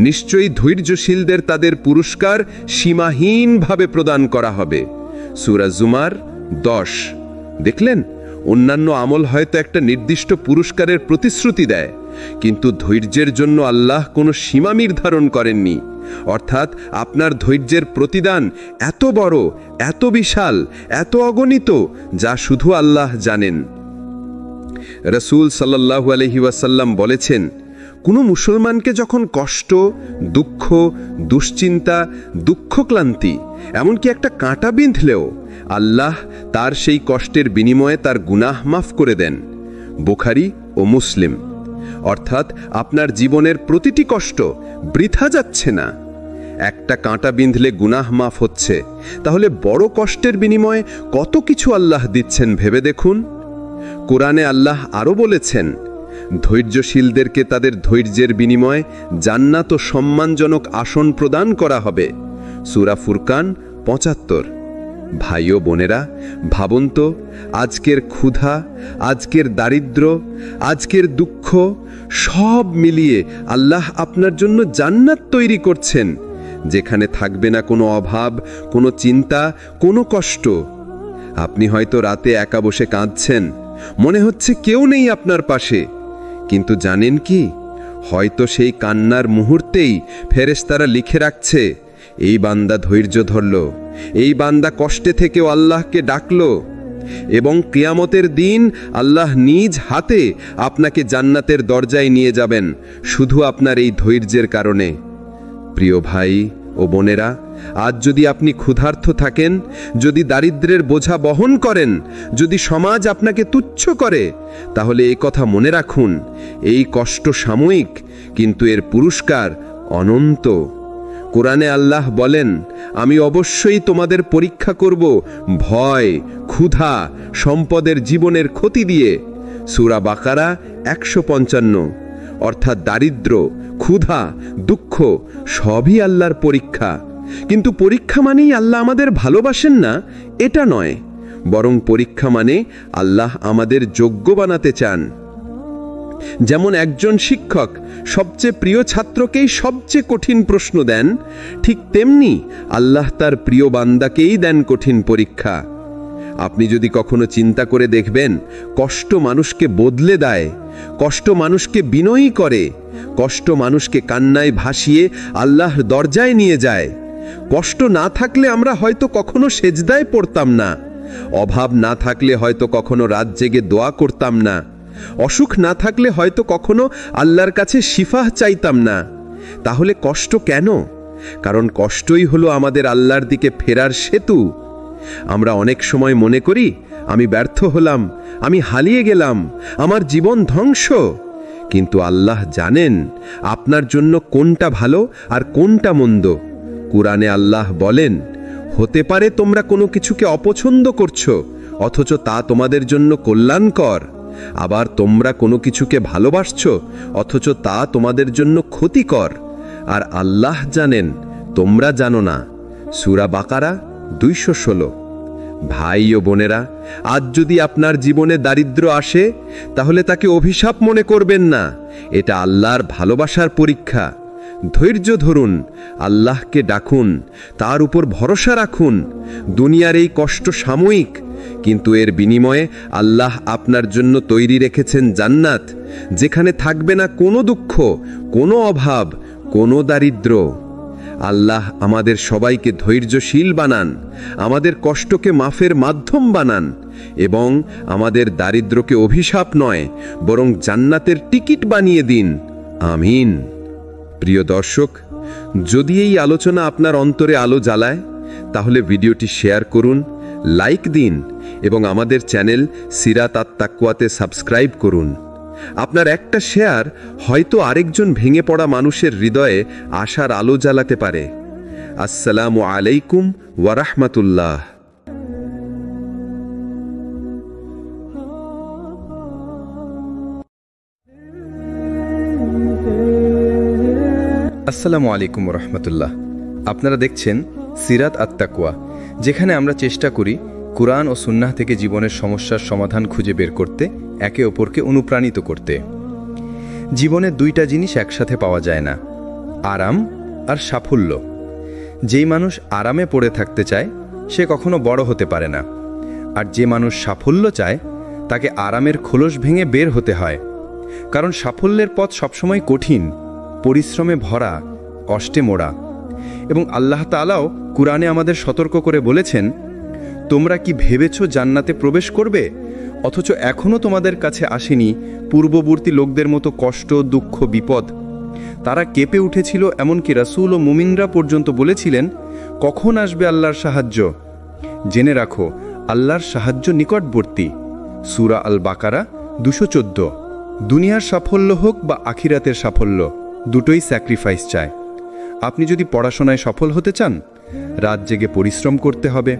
নিশ্চয়ই ধৈর্যশীলদের তাদের পুরস্কার সীমাহীনভাবে প্রদান করা হবে। সূরা জুমার ১০। দেখলেন, অন্যান্য আমল হয়তো একটা নির্দিষ্ট পুরস্কারের প্রতিশ্রুতি দেয়, কিন্তু ধৈর্যের জন্য আল্লাহ কোনো সীমা নির্ধারণ করেননি। অর্থাৎ আপনার ধৈর্যের প্রতিদান এত বড়, এত বিশাল, এত অগণিত, যা শুধু আল্লাহ জানেন। রাসূল সাল্লাল্লাহু আলাইহি ওয়াসাল্লাম বলেছেন, কোনো মুসলমানকে যখন কষ্ট, দুঃখ, দুশ্চিন্তা, দুঃখক্লান্তি, এমনকি একটা কাঁটা বিঁধলেও আল্লাহ তার সেই কষ্টের বিনিময়ে তার গুনাহ মাফ করে দেন। বুখারী ও মুসলিম। অর্থাৎ আপনার জীবনের প্রতিটি কষ্ট বৃথা যাচ্ছে না। একটা কাঁটা বিঁধলে গুনাহ মাফ হচ্ছে, তাহলে বড় কষ্টের বিনিময়ে কত কিছু আল্লাহ দিচ্ছেন ভেবে দেখুন। কোরআনে আল্লাহ আরও বলেছেন, ধৈর্যশীলদেরকে তাদের ধৈর্যের বিনিময়ে জান্নাত ও সম্মানজনক আসন প্রদান করা হবে। সূরা ফুরকান ৭৫। ভাই ও বোনেরা, ভাবুন তো, আজকের ক্ষুধা, আজকের দারিদ্র্য, আজকের দুঃখ, সব মিলিয়ে আল্লাহ আপনার জন্য জান্নাত তৈরি করছেন, যেখানে থাকবে না কোনো অভাব, কোনো চিন্তা, কোনো কষ্ট। আপনি হয়তো রাতে একা বসে কাঁদছেন, মনে হচ্ছে কেউ নেই আপনার পাশে। কিন্তু জানেন কি, হয়তো সেই কান্নার মুহূর্তেই ফেরেশতারা লিখে রাখছে, এই বান্দা ধৈর্য ধরল, এই বান্দা কষ্টে থেকেও আল্লাহকে ডাকল, এবং কিয়ামতের দিন আল্লাহ নিজ হাতে আপনাকে জান্নাতের দরজায় নিয়ে যাবেন, শুধু আপনার এই ধৈর্যের কারণে। প্রিয় ভাই ও বোনেরা, আজ যদি আপনি ক্ষুধার্ত থাকেন, যদি দারিদ্র্যের বোঝা বহন করেন, যদি সমাজ আপনাকে তুচ্ছ করে, তাহলে এই কথা মনে রাখুন, এই কষ্ট সাময়িক, কিন্তু এর পুরস্কার অনন্ত। কোরআনে আল্লাহ বলেন, আমি অবশ্যই তোমাদের পরীক্ষা করব ভয়, ক্ষুধা, সম্পদের জীবনের ক্ষতি দিয়ে। সূরা বাকারা ১৫৫। অর্থাৎ দারিদ্র্য, ক্ষুধা, দুঃখ সবই আল্লাহর পরীক্ষা। কিন্তু পরীক্ষা মানেই আল্লাহ আমাদের ভালোবাসেন না, এটা নয়। বরং পরীক্ষা মানে আল্লাহ আমাদের যোগ্য বানাতে চান। যেমন একজন শিক্ষক সবচেয়ে প্রিয় ছাত্রকেই সবচেয়ে কঠিন প্রশ্ন দেন, ঠিক তেমনি আল্লাহ তার প্রিয় বান্দাকেই দেন কঠিন পরীক্ষা। আপনি যদি কখনো চিন্তা করে দেখবেন, কষ্ট মানুষকে বদলে দেয়, কষ্ট মানুষকে বিনয়ী করে, কষ্ট মানুষকে কান্নায় ভাসিয়ে আল্লাহর দরজায় নিয়ে যায়। কষ্ট না থাকলে আমরা হয়তো কখনো সেজদায় পড়তাম না, অভাব না থাকলে হয়তো কখনো রাত জেগে দোয়া করতাম না, অসুখ না থাকলে হয়তো কখনো আল্লাহর কাছে শিফা চাইতাম না। তাহলে কষ্ট কেন? কারণ কষ্টই হলো আমাদের আল্লাহর দিকে ফেরার সেতু। আমরা অনেক সময় মনে করি, আমি ব্যর্থ হলাম, আমি হারিয়ে গেলাম, আমার জীবন ধ্বংস। কিন্তু আল্লাহ জানেন আপনার জন্য কোনটা ভালো আর কোনটা মন্দ। কুরআনে আল্লাহ বলেন, হতে পারে তোমরা কোনো কিছুকে অপছন্দ করছো, অথচ তা তোমাদের জন্য কল্যাণকর। আবার তোমরা কোনো কিছুকে ভালোবাসছো, অথচ তা তোমাদের জন্য ক্ষতিকর। আর আল্লাহ জানেন, তোমরা জানো না। সূরা বাকারা 216। ভাই ও বোনেরা, আজ যদি আপনার জীবনে দারিদ্র আসে, তাহলে তাকে অভিশাপ মনে করবেন না। এটা আল্লাহর ভালোবাসার পরীক্ষা। ধৈর্য ধরুন, আল্লাহকে ডাকুন, তার উপর ভরসা রাখুন। দুনিয়ার এই কষ্ট সাময়িক, কিন্তু এর বিনিময়ে আল্লাহ আপনার জন্য তৈরি রেখেছেন জান্নাত, যেখানে থাকবে না কোনো দুঃখ, কোনো অভাব, কোনো দারিদ্র। আল্লাহ আমাদের সবাইকে ধৈর্যশীল বানান, আমাদের কষ্টকে মাফের মাধ্যম বানান, এবং আমাদের দারিদ্রকে অভিশাপ নয়, বরং জান্নাতের টিকিট বানিয়ে দিন। আমিন। প্রিয় দর্শক, যদি এই আলোচনা আপনার অন্তরে আলো জ্বালায়, তাহলে ভিডিওটি শেয়ার করুন, লাইক দিন এবং আমাদের চ্যানেল সিরাত আত-তাকওয়াতে সাবস্ক্রাইব করুন। আপনার একটা শেয়ার হয়তো আরেকজন ভেঙে পড়া মানুষের হৃদয়ে আশার আলো জ্বালাতে পারে। আসসালামু আলাইকুম ওয়া রাহমাতুল্লাহ। আসসালামু আলাইকুম রহমতুল্লাহ। আপনারা দেখছেন সিরাত আত-তাকওয়া, যেখানে আমরা চেষ্টা করি কুরআন ও সুন্নাহ থেকে জীবনের সমস্যার সমাধান খুঁজে বের করতে, একে অপরকে অনুপ্রাণিত করতে। জীবনে দুইটা জিনিস একসাথে পাওয়া যায় না, আরাম আর সাফল্য। যেই মানুষ আরামে পড়ে থাকতে চায়, সে কখনো বড় হতে পারে না। আর যে মানুষ সাফল্য চায়, তাকে আরামের খোলস ভেঙে বের হতে হয়। কারণ সাফল্যের পথ সবসময় কঠিন, পরিশ্রমে ভরা, কষ্টে মোড়া। এবং আল্লাহ তাআলাও কুরআনে আমাদের সতর্ক করে বলেছেন, তোমরা কি ভেবেছ জান্নাতে প্রবেশ করবে, অথচ এখনও তোমাদের কাছে আসেনি পূর্ববর্তী লোকদের মতো কষ্ট, দুঃখ, বিপদ। তারা কেঁপে উঠেছিল, এমনকি রাসূল ও মুমিনরা পর্যন্ত বলেছিলেন, কখন আসবে আল্লাহর সাহায্য? জেনে রাখো, আল্লাহর সাহায্য নিকটবর্তী। সূরা আল বাকারা 214। দুনিয়ার সাফল্য হোক বা আখিরাতের সাফল্য, দুটোই স্যাক্রিফাইস চায়। আপনি যদি পড়াশোনায় সফল হতে চান, রাত জেগে পরিশ্রম করতে হবে।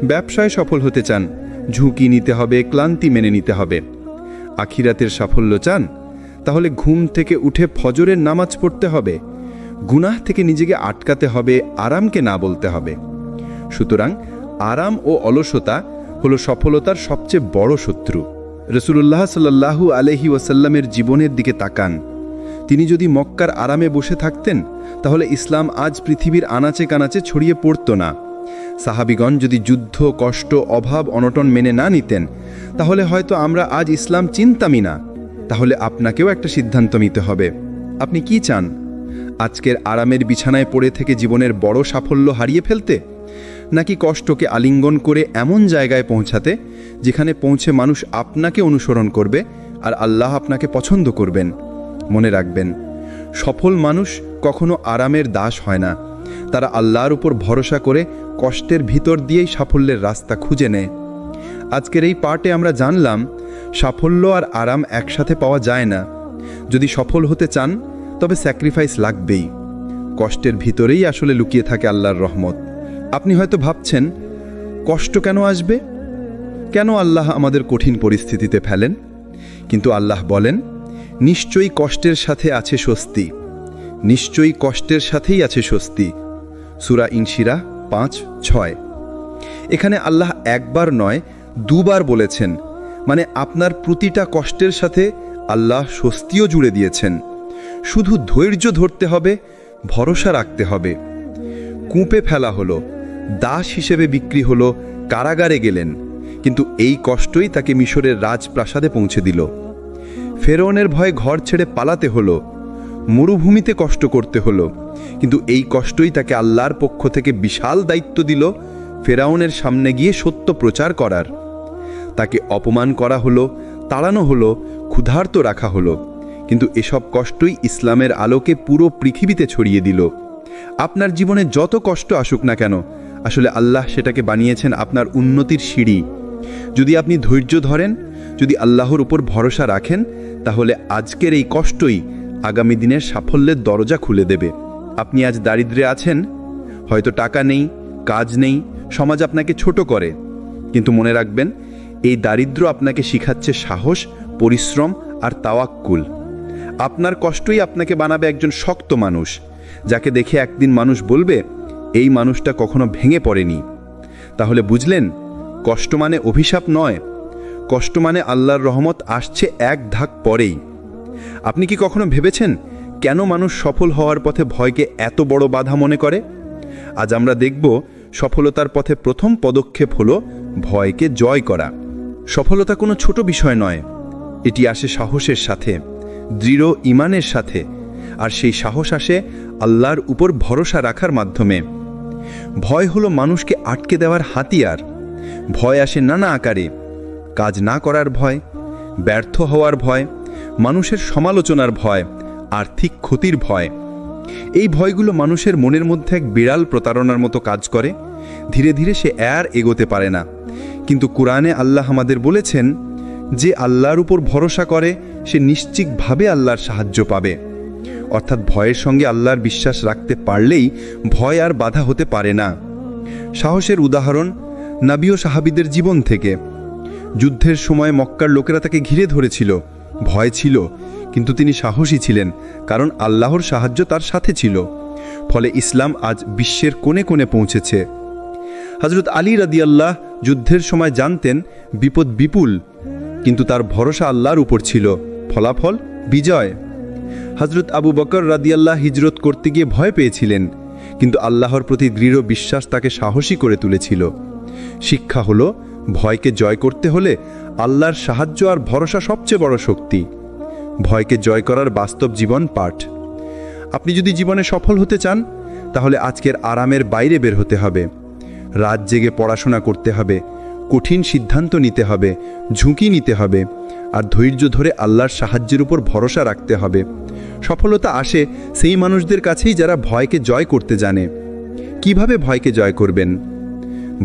ব্যবসায় সফল হতে চান, ঝুঁকি নিতে হবে, ক্লান্তি মেনে নিতে হবে। আখিরাতের সাফল্য চান, তাহলে ঘুম থেকে উঠে ফজরের নামাজ পড়তে হবে, গুনাহ থেকে নিজেকে আটকাতে হবে, আরামকে না বলতে হবে। সুতরাং আরাম ও অলসতা হলো সফলতার সবচেয়ে বড় শত্রু। রাসূলুল্লাহ সাল্লাল্লাহু আলাইহি ওয়াসাল্লামের জীবনের দিকে তাকান। তিনি যদি মক্কার আরামে বসে থাকতেন, তাহলে ইসলাম আজ পৃথিবীর আনাচে কানাচে ছড়িয়ে পড়ত না। সাহাবীগণ যদি যুদ্ধ, কষ্ট, অভাব, অনটন মেনে না নিতেন, তাহলে হয়তো আমরা আজ ইসলাম চিনতামই না। তাহলে আপনাকেও একটা সিদ্ধান্ত নিতে হবে। আপনি কি চান? আজকের আরামের বিছানায় পড়ে থেকে জীবনের বড় সাফল্য হারিয়ে ফেলতে, নাকি কষ্টকে আলিঙ্গন করে এমন জায়গায় পৌঁছাতে যেখানে পৌঁছে মানুষ আপনাকে অনুসরণ করবে আর আল্লাহ আপনাকে পছন্দ করবেন? মনে রাখবেন, সফল মানুষ কখনো আরামের দাস হয় না। তারা আল্লাহর উপর ভরসা করে কষ্টের ভিতর দিয়েই সাফল্যের রাস্তা খুঁজে নেয়। আজকের এই পার্টে আমরা জানলাম, সাফল্য আর আরাম একসাথে পাওয়া যায় না। যদি সফল হতে চান, তবে স্যাক্রিফাইস লাগবেই। কষ্টের ভিতরেই আসলে লুকিয়ে থাকে আল্লাহর রহমত। আপনি হয়তো ভাবছেন, কষ্ট কেন আসবে? কেন আল্লাহ আমাদের কঠিন পরিস্থিতিতে ফেলেন? কিন্তু আল্লাহ বলেন, নিশ্চয়ই কষ্টের সাথে আছে স্বস্তি, নিশ্চয়ই কষ্টের সাথেই আছে স্বস্তি। সূরা ইনশিরাহ 5:6। এখানে আল্লাহ একবার নয় দুবার বলেছেন, মানে আপনার প্রতিটা কষ্টের সাথে আল্লাহ স্বস্তিও জুড়ে দিয়েছেন। শুধু ধৈর্য ধরতে হবে, ভরসা রাখতে হবে। কূপে ফেলা হলো, দাস হিসেবে বিক্রি হলো, কারাগারে গেলেন, কিন্তু এই কষ্টই তাকে মিশরের রাজপ্রাসাদে পৌঁছে দিল। ফেরাউনের ভয়ে ঘর ছেড়ে পালাতে হলো, মরুভূমিতে কষ্ট করতে হলো, কিন্তু এই কষ্টই তাকে আল্লাহর পক্ষ থেকে বিশাল দায়িত্ব দিল ফেরাউনের সামনে গিয়ে সত্য প্রচার করার। তাকে অপমান করা হলো, তাড়ানো হলো, ক্ষুধার্ত রাখা হলো, কিন্তু এসব কষ্টই ইসলামের আলোকে পুরো পৃথিবীতে ছড়িয়ে দিল। আপনার জীবনে যত কষ্ট আসুক না কেন, আসলে আল্লাহ সেটাকে বানিয়েছেন আপনার উন্নতির সিঁড়ি। যদি আপনি ধৈর্য ধরেন, যদি আল্লাহর উপর ভরসা রাখেন, তাহলে আজকের এই কষ্টই আগামী দিনের সাফল্যের দরজা খুলে দেবে। আপনি আজ দারিদ্র্যে আছেন, হয়তো টাকা নেই, কাজ নেই, সমাজ আপনাকে ছোট করে, কিন্তু মনে রাখবেন এই দারিদ্র্য আপনাকে শিখাচ্ছে সাহস, পরিশ্রম আর তাওয়াক্কুল। আপনার কষ্টই আপনাকে বানাবে একজন শক্ত মানুষ, যাকে দেখে একদিন মানুষ বলবে এই মানুষটা কখনো ভেঙে পড়েনি। তাহলে বুঝলেন, কষ্ট মানে অভিশাপ নয়, কষ্ট মানে আল্লাহর রহমত আসছে এক ধাক পরেই। আপনি কি কখনো ভেবেছেন কেন মানুষ সফল হওয়ার পথে ভয়কে এত বড় বাধা মনে করে? আজ আমরা দেখব সফলতার পথে প্রথম পদক্ষেপ হলো ভয়কে জয় করা। সফলতা কোনো ছোট বিষয় নয়, এটি আসে সাহসের সাথে, দৃঢ় ঈমানের সাথে, আর সেই সাহস আসে আল্লাহর উপর ভরসা রাখার মাধ্যমে। ভয় হলো মানুষকে আটকে দেওয়ার হাতিয়ার। ভয় আসে নানা আকারে, কাজ না করার ভয়, ব্যর্থ হওয়ার ভয়, মানুষের সমালোচনার ভয়, আর্থিক ক্ষতির ভয়। এই ভয়গুলো মানুষের মনের মধ্যে এক বিড়াল প্রতারণার মতো কাজ করে, ধীরে ধীরে সে আর এগোতে পারে না। কিন্তু কুরআনে আল্লাহ আমাদের বলেছেন, যে আল্লাহর উপর ভরসা করে সে নিশ্চিতভাবে আল্লাহর সাহায্য পাবে। অর্থাৎ ভয়ের সঙ্গে আল্লাহর বিশ্বাস রাখতে পারলেই ভয় আর বাধা হতে পারে না। সাহসের উদাহরণ নবী ও সাহাবীদের জীবন থেকে। যুদ্ধের সময় মক্কার লোকেরা তাকে ঘিরে ধরেছিল, ভয় ছিল, কিন্তু তিনি সাহসী ছিলেন, কারণ আল্লাহর সাহায্য তার সাথে ছিল। ফলে ইসলাম আজ বিশ্বের কোণে কোণে পৌঁছেছে। হযরত আলী রাদিয়াল্লাহ যুদ্ধের সময় জানতেন বিপদ বিপুল, কিন্তু তার ভরসা আল্লাহর উপর ছিল, ফলাফল বিজয়। হযরত আবু বকর রাদিয়াল্লাহ হিজরত করতে গিয়ে ভয় পেয়েছিলেন, কিন্তু আল্লাহর প্রতি দৃঢ় বিশ্বাস তাকে সাহসী করে তুলেছিল। শিক্ষা হলো, ভয়কে জয় করতে হলে আল্লাহর সাহায্য আর ভরসা সবচেয়ে বড় শক্তি। ভয়কে জয় করার বাস্তব জীবন পাঠ। আপনি যদি জীবনে সফল হতে চান, তাহলে আজকের আরামের বাইরে বের হতে হবে, রাত জেগে পড়াশোনা করতে হবে, কঠিন সিদ্ধান্ত নিতে হবে, ঝুঁকি নিতে হবে, আর ধৈর্য ধরে আল্লাহর সাহায্যের উপর ভরসা রাখতে হবে। সফলতা আসে সেই মানুষদের কাছেই যারা ভয়কে জয় করতে জানে। কিভাবে ভয়কে জয় করবেন?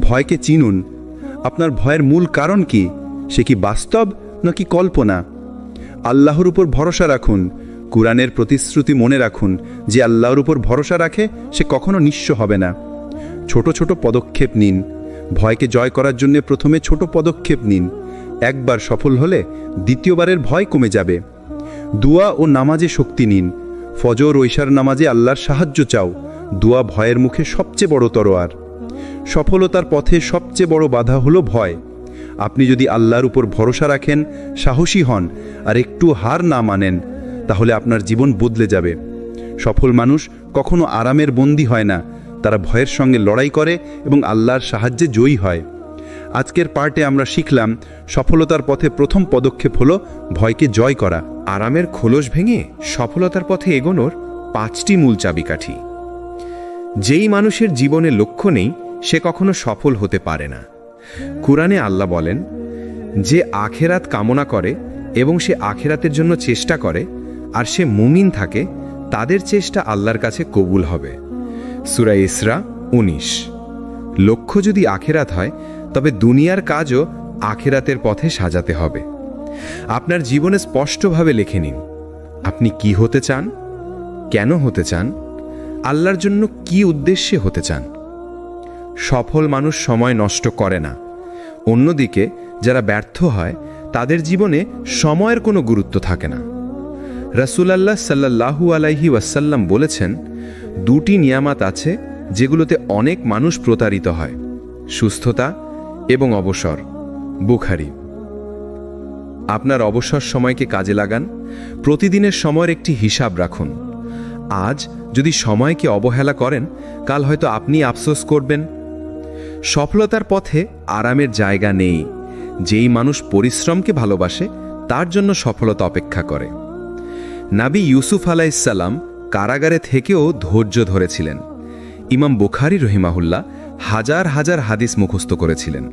ভয়কে চিনুন। আপনার ভয়ের মূল কারণ কি? সে কি বাস্তব নাকি কল্পনা? আল্লাহর উপর ভরসা রাখুন। কুরআনের প্রতিশ্রুতি মনে রাখুন, যে আল্লাহর উপর ভরসা রাখে সে কখনো নিঃস্ব হবে না। ছোট ছোট পদক্ষেপ নিন। ভয়কে জয় করার জন্য প্রথমে ছোট পদক্ষেপ নিন। একবার সফল হলে দ্বিতীয়বারের ভয় কমে যাবে। দোয়া ও নামাজে শক্তি নিন। ফজর ও ইশার নামাজে আল্লাহর সাহায্য চাও। দোয়া ভয়ের মুখে সবচেয়ে বড় তরোয়ার। সফলতার পথে সবচেয়ে বড় বাধা হলো ভয়। আপনি যদি আল্লাহর উপর ভরসা রাখেন, সাহসী হন, আর একটু হার না মানেন, তাহলে আপনার জীবন বদলে যাবে। সফল মানুষ কখনো আরামের বন্দী হয় না, তারা ভয়ের সঙ্গে লড়াই করে এবং আল্লাহর সাহায্যে জয়ী হয়। আজকের পার্টে আমরা শিখলাম সফলতার পথে প্রথম পদক্ষেপ হলো ভয়কে জয় করা। আরামের খোলস ভেঙে সফলতার পথে এগোনোর 5টি মূল চাবিকাঠি। যেই মানুষের জীবনে লক্ষ্য নেই, সে কখনো সফল হতে পারে না। কুরআনে আল্লাহ বলেন, যে আখেরাত কামনা করে এবং সে আখেরাতের জন্য চেষ্টা করে আর সে মুমিন থাকে, তাদের চেষ্টা আল্লাহর কাছে কবুল হবে। সূরা ইসরা 19। লক্ষ্য যদি আখেরাত হয়, তবে দুনিয়ার কাজও আখেরাতের পথে সাজাতে হবে। আপনার জীবনে স্পষ্টভাবে লিখে নিন, আপনি কি হতে চান, কেন হতে চান, আল্লাহর জন্য কি উদ্দেশ্যে হতে চান। সফল মানুষ সময় নষ্ট করে না। অন্যদিকে যারা ব্যর্থ হয়, তাদের জীবনে সময়ের কোনো গুরুত্ব থাকে না। রাসূলুল্লাহ সাল্লাল্লাহু আলাইহি ওয়াসাল্লাম বলেছেন, দুটি নিয়ামত আছে যেগুলোতে অনেক মানুষ প্রতারিত হয়: সুস্থতা এবং অবসর। বুখারী। আপনার অবসর সময়কে কাজে লাগান। প্রতিদিনের সময়ের একটি হিসাব রাখুন। আজ যদি সময়কে অবহেলা করেন, কাল হয়তো আপনি আফসোস করবেন। সফলতার পথে আরামের জায়গা নেই। যেই মানুষ পরিশ্রমকে ভালোবাসে তার জন্য সফলতা অপেক্ষা করে। নবী ইউসুফ আলাইহিসসালাম কারাগারে থেকেও ধৈর্য ধরেছিলেন। ইমাম বুখারী রহিমাহুল্লাহ হাজার হাজার হাদিস মুখস্থ করেছিলেন।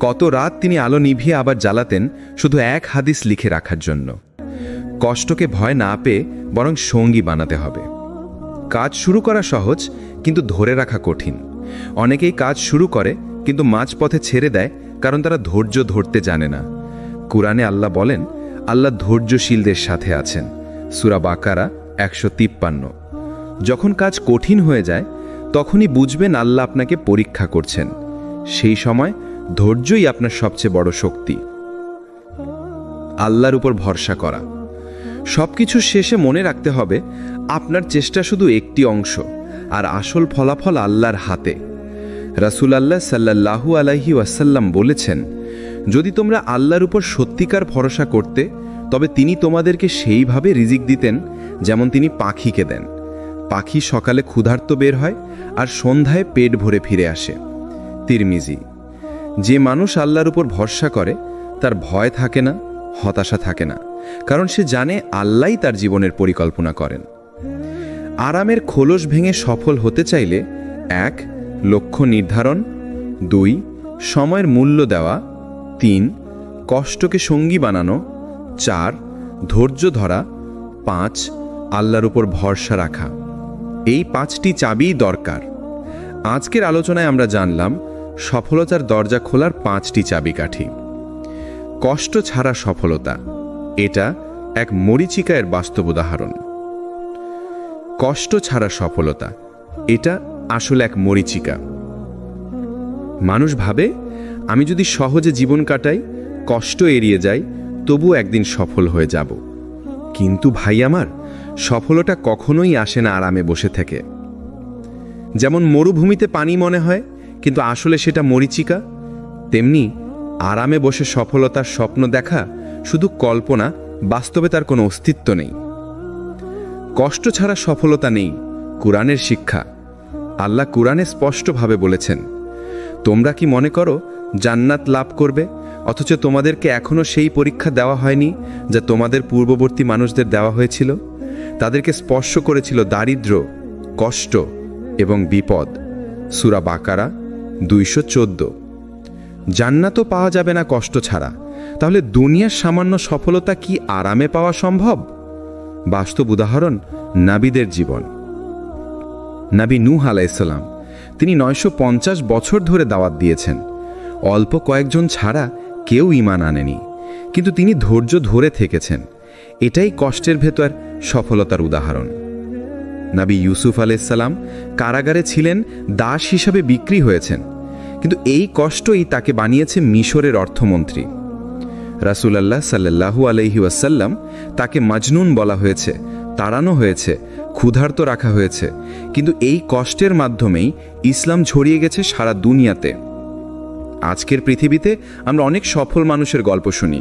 কত রাত তিনি আলো নিভিয়ে আবার জ্বালাতেন শুধু এক হাদিস লিখে রাখার জন্য। কষ্টকে ভয় না পেয়ে বরং সঙ্গী বানাতে হবে। কাজ শুরু করা সহজ, কিন্তু ধরে রাখা কঠিন। অনেকেই কাজ শুরু করে কিন্তু মাঝপথে ছেড়ে দেয়, কারণ তারা ধৈর্য ধরতে জানে না। কুরআনে আল্লাহ বলেন, আল্লাহ ধৈর্যশীলদের সাথে আছেন। সূরা বাকারা 153। যখন কাজ কঠিন হয়ে যায় তখনই বুঝবেন আল্লাহ আপনাকে পরীক্ষা করছেন। সেই সময় ধৈর্যই আপনার সবচেয়ে বড় শক্তি। আল্লাহর উপর ভরসা করা। সবকিছু শেষে মনে রাখতে হবে, আপনার চেষ্টা শুধু একটি অংশ, আর আসল ফলাফল আল্লাহর হাতে। রাসূলুল্লাহ সাল্লাল্লাহু আলাইহি ওয়াসাল্লাম বলেছেন, যদি তোমরা আল্লাহর উপর সত্যিকার ভরসা করতে, তবে তিনি তোমাদেরকে সেইভাবে রিজিক দিতেন যেমন তিনি পাখিকে দেন। পাখি সকালে ক্ষুধার্ত বের হয় আর সন্ধ্যায় পেট ভরে ফিরে আসে। তিরমিজি। যে মানুষ আল্লাহর উপর ভরসা করে তার ভয় থাকে না, হতাশা থাকে না, কারণ সে জানে আল্লাহই তার জীবনের পরিকল্পনা করেন। আরামের খোলস ভেঙে সফল হতে চাইলে 1. লক্ষ্য নির্ধারণ, 2. সময়ের মূল্য দেওয়া, 3. কষ্টকে সঙ্গী বানানো, 4. ধৈর্য ধরা, 5. আল্লাহর উপর ভরসা রাখা। এই 5টি চাবিই দরকার। আজকের আলোচনায় আমরা জানলাম সফলতার দরজা খোলার 5টি চাবিকাঠি। কষ্ট ছাড়া সফলতা, এটা এক মরীচিকার বাস্তব উদাহরণ। কষ্ট ছাড়া সফলতা, এটা আসলে এক মরীচিকা। মানুষ ভাবে, আমি যদি সহজে জীবন কাটাই, কষ্ট এড়িয়ে যাই, তবু একদিন সফল হয়ে যাব। কিন্তু ভাই আমার, সফলতা কখনোই আসে না আরামে বসে থেকে। যেমন মরুভূমিতে পানি মনে হয়, কিন্তু আসলে সেটা মরীচিকা, তেমনি আরামে বসে সফলতার স্বপ্ন দেখা শুধু কল্পনা, বাস্তবে তার কোনো অস্তিত্ব নেই। কষ্ট ছাড়া সফলতা নেই, কুরআনের শিক্ষা। আল্লাহ কুরআনে স্পষ্টভাবে বলেছেন, তোমরা কি মনে করো জান্নাত লাভ করবে, অথচ তোমাদেরকে এখনও সেই পরীক্ষা দেওয়া হয়নি যা তোমাদের পূর্ববর্তী মানুষদের দেওয়া হয়েছিল? তাদেরকে স্পর্শ করেছিল দারিদ্র্য, কষ্ট এবং বিপদ। সূরা বাকারা 214। জান্নাতও পাওয়া যাবে না কষ্ট ছাড়া, তাহলে দুনিয়ার সামান্য সফলতা কি আরামে পাওয়া সম্ভব? বাস্তব উদাহরণ নাবিদের জীবন। নবী নূহ আলাইহিসসালাম, তিনি 950 বছর ধরে দাওয়াত দিয়েছেন। অল্প কয়েকজন ছাড়া কেউ ঈমান আনেনি, কিন্তু তিনি ধৈর্য ধরে থেকেছেন। এটাই কষ্টের ভেতর সফলতার উদাহরণ। নবী ইউসুফ আলাইহিসসালাম কারাগারে ছিলেন, দাস হিসাবে বিক্রি হয়েছেন, কিন্তু এই কষ্টই তাকে বানিয়েছে মিশরের অর্থমন্ত্রী। রাসূলুল্লাহ সাল্লাল্লাহু আলাইহি ওয়াসাল্লাম, তাকে মাজনুন বলা হয়েছে, তাড়ানো হয়েছে, ক্ষুধার্ত রাখা হয়েছে, কিন্তু এই কষ্টের মাধ্যমেই ইসলাম ছড়িয়ে গেছে সারা দুনিয়াতে। আজকের পৃথিবীতে আমরা অনেক সফল মানুষের গল্প শুনি।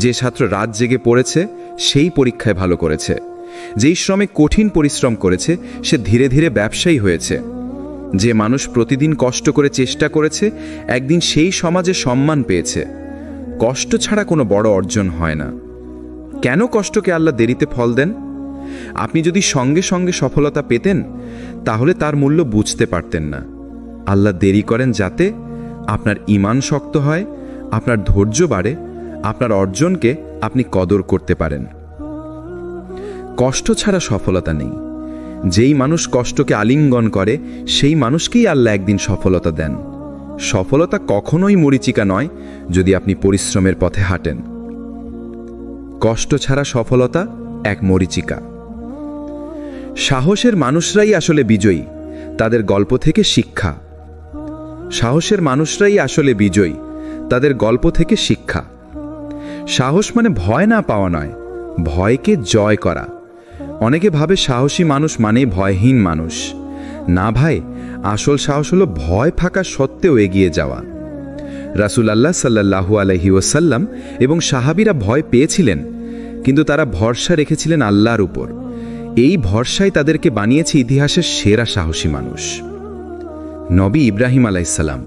যে ছাত্র রাত জেগে পড়েছে সেই পরীক্ষায় ভালো করেছে, যেই শ্রমে কঠিন পরিশ্রম করেছে সে ধীরে ধীরে ব্যবসায়ী হয়েছে। যে মানুষ প্রতিদিন কষ্ট করে চেষ্টা করেছে একদিন সেই সমাজে সম্মান পেয়েছে। কষ্ট ছাড়া কোনো বড় অর্জন হয় না। কেন কষ্টকে আল্লাহ দেরিতে ফল দেন? আপনি যদি সঙ্গে সঙ্গে সফলতা পেতেন তাহলে তার মূল্য বুঝতে পারতেন না। আল্লাহ দেরি করেন যাতে আপনার ঈমান শক্ত হয়, আপনার ধৈর্য বাড়ে, আপনার অর্জনকে আপনি কদর করতে পারেন। কষ্ট ছাড়া সফলতা নেই। যেই মানুষ কষ্টকে আলিঙ্গন করে সেই মানুষকেই আল্লাহ একদিন সফলতা দেন। সফলতা কখনোই মরীচিকা নয় যদি আপনি পরিশ্রমের পথে হাঁটেন। কষ্ট ছাড়া সফলতা এক মরীচিকা। সাহসের মানুষরাই আসলে বিজয়ী, তাদের গল্প থেকে শিক্ষা। সাহসের মানুষরাই আসলে বিজয়ী, তাদের গল্প থেকে শিক্ষা। সাহস মানে ভয় না পাওয়া নয়, ভয়কে জয় করা। অনেকে ভাবে সাহসী মানুষ মানে ভয়হীন মানুষ। না ভাই, আসল সাহস হলো ভয় থাকা সত্ত্বেও এগিয়ে যাওয়া। রাসূলুল্লাহ সাল্লাল্লাহু আলাইহি ওয়াসাল্লাম এবং সাহাবীরা ভয় পেয়েছিলেন, কিন্তু তারা ভরসা রেখেছিলেন আল্লাহর উপর। এই ভরসাই তাদেরকে বানিয়েছে ইতিহাসের সেরা সাহসী মানুষ। নবী ইব্রাহিম আলাইহিসসালাম,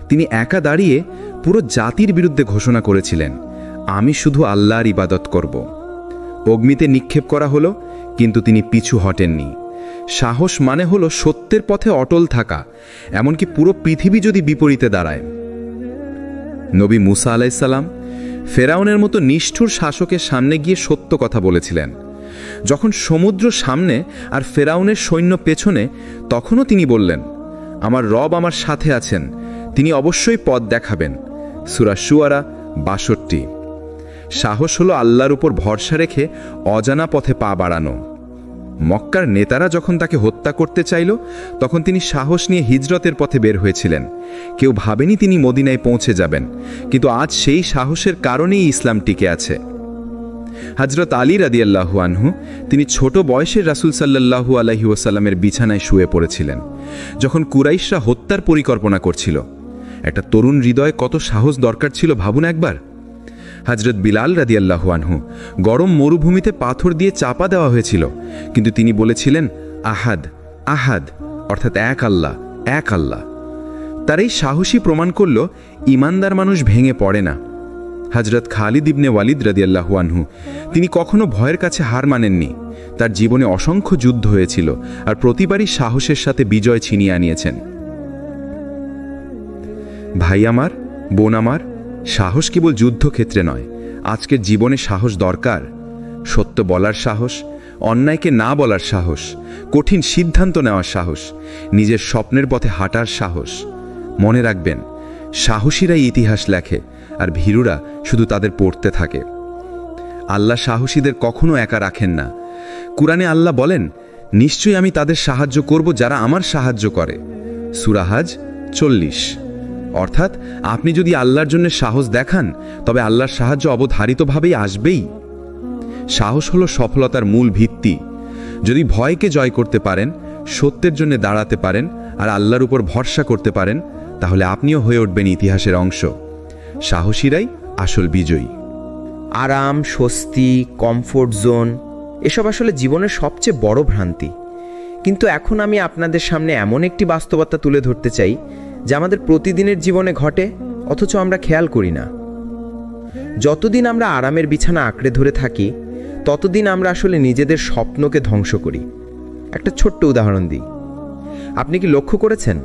তিনি একা দাঁড়িয়ে পুরো জাতির বিরুদ্ধে ঘোষণা করেছিলেন, আমি শুধু আল্লাহর ইবাদত করব। অগ্নিতে নিক্ষেপ করা হলো, কিন্তু তিনি পিছু হটেননি। সাহস মানে হলো সত্যের পথে অটল থাকা, এমনকি পুরো পৃথিবী যদি বিপরীতে দাঁড়ায়। নবী মুসা আলাইহিসসালাম ফেরাউনের মতো নিষ্ঠুর শাসকের সামনে গিয়ে সত্য কথা বলেছিলেন। যখন সমুদ্র সামনে আর ফেরাউনের সৈন্য পেছনে, তখনও তিনি বললেন, আমার রব আমার সাথে আছেন, তিনি অবশ্যই পথ দেখাবেন। সূরা শুআরা ৬২। সাহস হলো আল্লাহর উপর ভরসা রেখে অজানা পথে পা বাড়ানো। মক্কার নেতারা যখন তাকে হত্যা করতে চাইল, তখন তিনি সাহস নিয়ে হিজরতের পথে বের হয়েছিলেন। কেউ ভাবেনি তিনি মদিনায় পৌঁছে যাবেন, কিন্তু আজ সেই সাহসের কারণেই ইসলাম টিকে আছে। হযরত আলী রাদিয়াল্লাহু আনহু, তিনি ছোট বয়সের রাসূল সাল্লাল্লাহু আলাইহি ওয়াসাল্লামের বিছানায় শুয়ে পড়েছিলেন যখন কুরাইশরা হত্যার পরিকল্পনা করছিল। একটা তরুণ হৃদয়ে কত সাহস দরকার ছিল ভাবুন একবার। হযরত বিলাল রাদিয়াল্লাহু আনহু, গরম মরুভূমিতে পাথর দিয়ে চাপা দেওয়া হয়েছিল, কিন্তু তিনি বলেছিলেন আহাদ আহাদ, অর্থাৎ এক আল্লাহ, এক আল্লাহ। তার এই সাহসী প্রমাণ করল ঈমানদার মানুষ ভেঙে পড়ে না। হযরত খালিদ ইবনে ওয়ালিদ রাদিয়াল্লাহু আনহু, তিনি কখনো ভয়ের কাছে হার মানেননি। তার জীবনে অসংখ্য যুদ্ধ হয়েছিল, আর প্রতিবারই সাহসের সাথে বিজয় ছিনিয়ে আনিয়েছেন। ভাই আমার, বোন আমার, সাহস কেবল যুদ্ধক্ষেত্রে নয়, আজকের জীবনে সাহস দরকার। সত্য বলার সাহস, অন্যায়কে না বলার সাহস, কঠিন সিদ্ধান্ত নেওয়ার সাহস, নিজের স্বপ্নের পথে হাঁটার সাহস। মনে রাখবেন, সাহসীরাই ইতিহাস লেখে, আর ভীরুরা শুধু তাদের পড়তে থাকে। আল্লাহ সাহসীদের কখনো একা রাখেন না। কুরআনে আল্লাহ বলেন, নিশ্চয়ই আমি তাদের সাহায্য করব যারা আমার সাহায্য করে। সূরা হাজ 40। অর্থাৎ আপনি যদি আল্লাহর জন্য সাহস দেখান, তবে আল্লাহর সাহায্য অবধারিতভাবেই আসবেই। সাহস হলো সফলতার মূল ভিত্তি। যদি ভয়কে জয় করতে পারেন, সত্যের জন্য দাঁড়াতে পারেন, আর আল্লাহর উপর ভরসা করতে পারেন, তাহলে আপনিও হয়ে উঠবেন ইতিহাসের অংশ। সাহসীরাই আসল বিজয়ী। আরাম, স্বস্তি, কমফোর্ট জোন, এসব আসলে জীবনের সবচেয়ে বড় ভ্রান্তি। কিন্তু এখন আমি আপনাদের সামনে এমন একটি বাস্তবতা তুলে ধরতে চাই, যা আমাদের প্রতিদিনের জীবনে ঘটে, অথচ আমরা খেয়াল করি না। যতদিন আমরা আরামের বিছানা আঁকড়ে ধরে থাকি, ততদিন আমরা আসলে নিজেদের স্বপ্নকে ধ্বংস করি। একটা ছোট্ট উদাহরণ দিই। আপনি কি লক্ষ্য করেছেন,